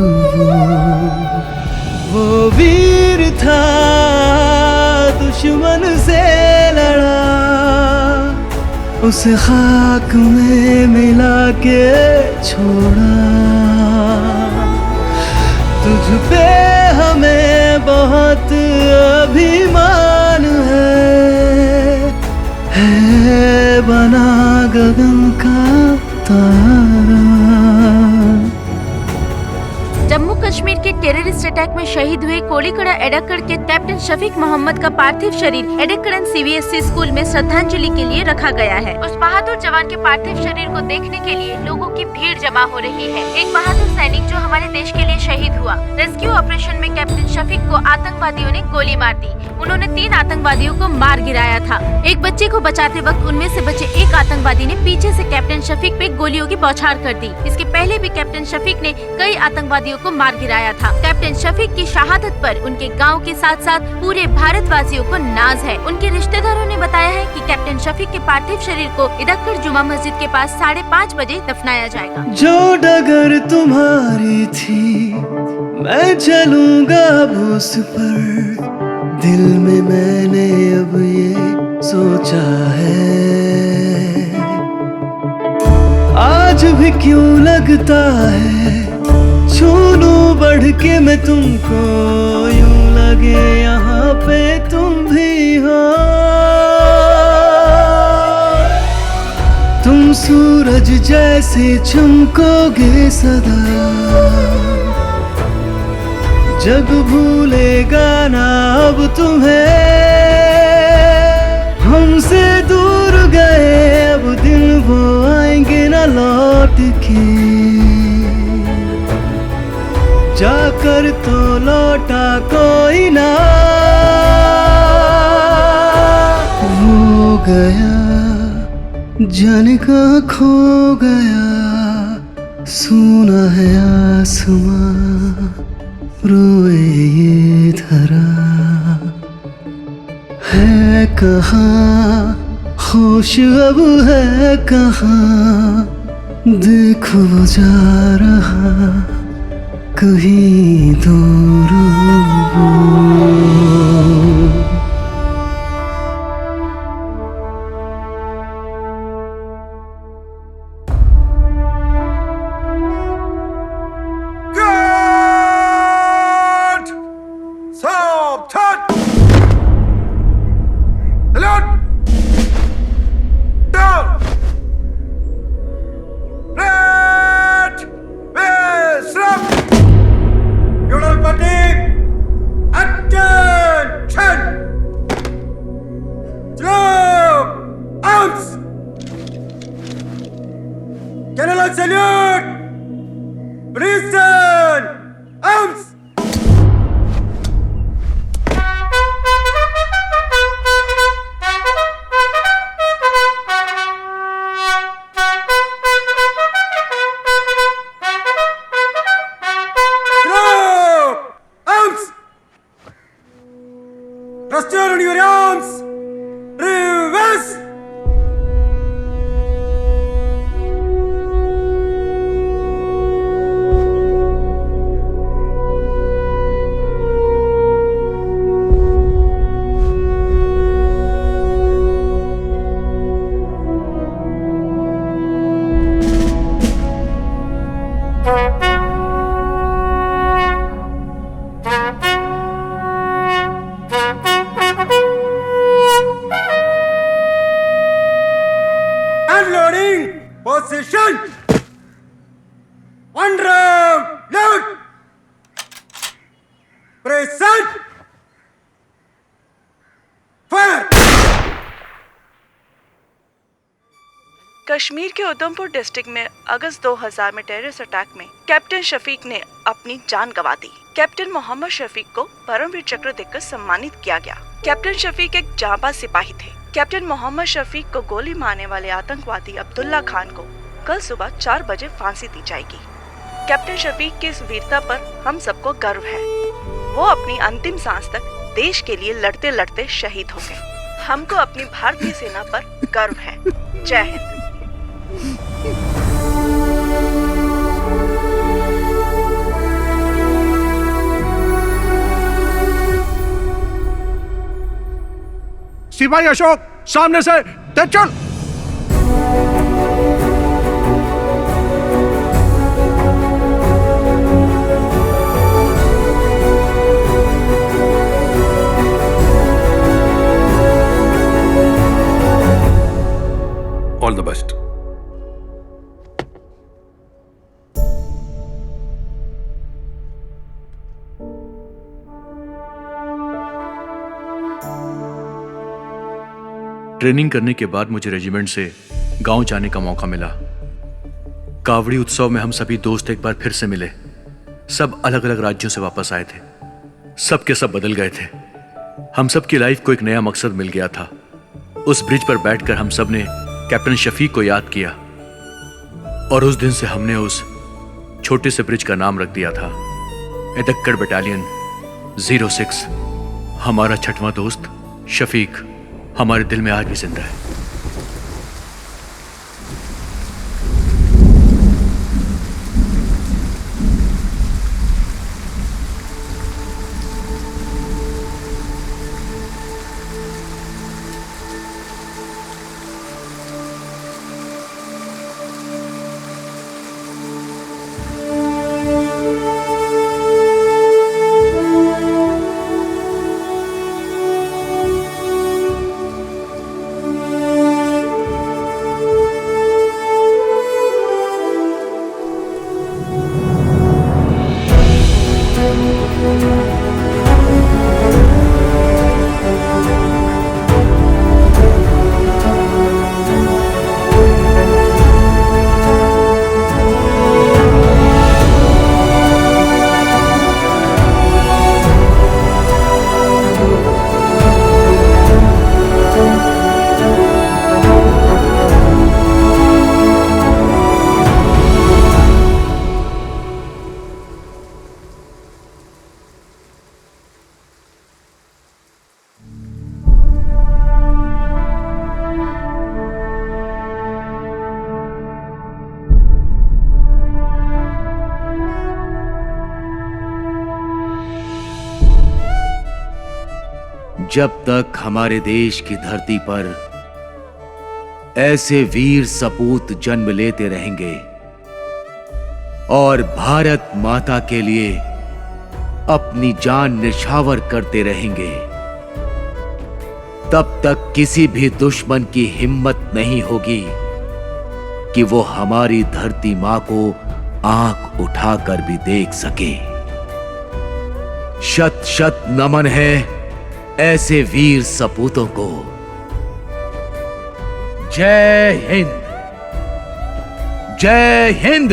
वो वीर था दुश्मन से लड़ा, उसे खाक में मिला के छोड़ा। तुझ पे हमें बहुत अभिमान है बना गगन का तारा। जम्मू कश्मीर के टेररिस्ट अटैक में शहीद हुए कोलीकड़ा एडक्कड़ के कैप्टन शफीक मोहम्मद का पार्थिव शरीर एडक्कड़न CBSE स्कूल में श्रद्धांजलि के लिए रखा गया है। उस बहादुर जवान के पार्थिव शरीर को देखने के लिए लोगों की भीड़ जमा हो रही है। एक बहादुर सैनिक जो हमारे देश के लिए शहीद हुआ। रेस्क्यू ऑपरेशन में कैप्टन शफीक को आतंकवादियों ने गोली मार दी। उन्होंने 3 आतंकवादियों को मार गिराया था। एक बच्चे को बचाते वक्त उनमें से बचे एक आतंकवादी ने पीछे से कैप्टन शफीक पे गोलियों की बौछार कर दी। इसके पहले भी कैप्टन शफीक ने कई आतंकवादियों को मार गिराया था। कैप्टन शफीक की शहादत पर उनके गांव के साथ साथ पूरे भारतवासियों को नाज है। उनके रिश्तेदारों ने बताया है कि कैप्टन शफीक के पार्थिव शरीर को इदक्कड़ जुमा मस्जिद के पास 5:30 बजे दफनाया जाएगा। जो डगर तुम्हारी थी मैं चलूंगा अब उस पर, दिल में मैंने अब ये सोचा है। आज भी क्यों लगता है छू लूं बढ़ के मैं तुमको, यूं लगे यहाँ पे तुम भी हो। तुम सूरज जैसे चमकोगे सदा, जग भूलेगा ना अब तुम्हें। हमसे दूर गए अब दिन वो आएंगे ना लौट के, जाकर तो लौटा कोई ना। वो गया जाने कहाँ खो गया, सोना है आसमां रोए ये धरा। है कहाँ होश अब है कहाँ, देखो वो जा रहा कहीं दूर। Reloading! Position! One round! Load! Present! Fire! Kashmir के उधमपुर डिस्ट्रिक्ट में अगस्त 2000 में टेररिस्ट अटैक में कैप्टन शफीक ने अपनी जान गंवा दी। कैप्टन मोहम्मद शफीक को परमवीर चक्र देकर सम्मानित किया गया। कैप्टन शफीक एक जांबाज सिपाही थे। कैप्टन मोहम्मद शफीक को गोली मारने वाले आतंकवादी अब्दुल्ला खान को कल सुबह 4 बजे फांसी दी जाएगी। कैप्टन शफीक की इस वीरता पर हम सबको गर्व है। वो अपनी अंतिम सांस तक देश के लिए लड़ते लड़ते शहीद हो गए। हमको अपनी भारतीय सेना पर गर्व है। जय हिंद। सिपाही अशोक, सामने से तेज चल। All the best. ट्रेनिंग करने के बाद मुझे रेजिमेंट से गांव जाने का मौका मिला। कावड़ी उत्सव में हम सभी दोस्त एक बार फिर से मिले। सब अलग अलग राज्यों से वापस आए थे। सब के सब बदल गए थे। हम सब की लाइफ को एक नया मकसद मिल गया था। उस ब्रिज पर बैठकर हम सब ने कैप्टन शफीक को याद किया और उस दिन से हमने उस छोटे से ब्रिज का नाम रख दिया था एदक्कड़ बटालियन 06। हमारा 6वां दोस्त शफीक हमारे दिल में आज भी जिंदा है। जब तक हमारे देश की धरती पर ऐसे वीर सपूत जन्म लेते रहेंगे और भारत माता के लिए अपनी जान निछावर करते रहेंगे, तब तक किसी भी दुश्मन की हिम्मत नहीं होगी कि वो हमारी धरती मां को आंख उठाकर भी देख सके। शत शत नमन है ऐसे वीर सपूतों को। जय हिंद, जय हिंद।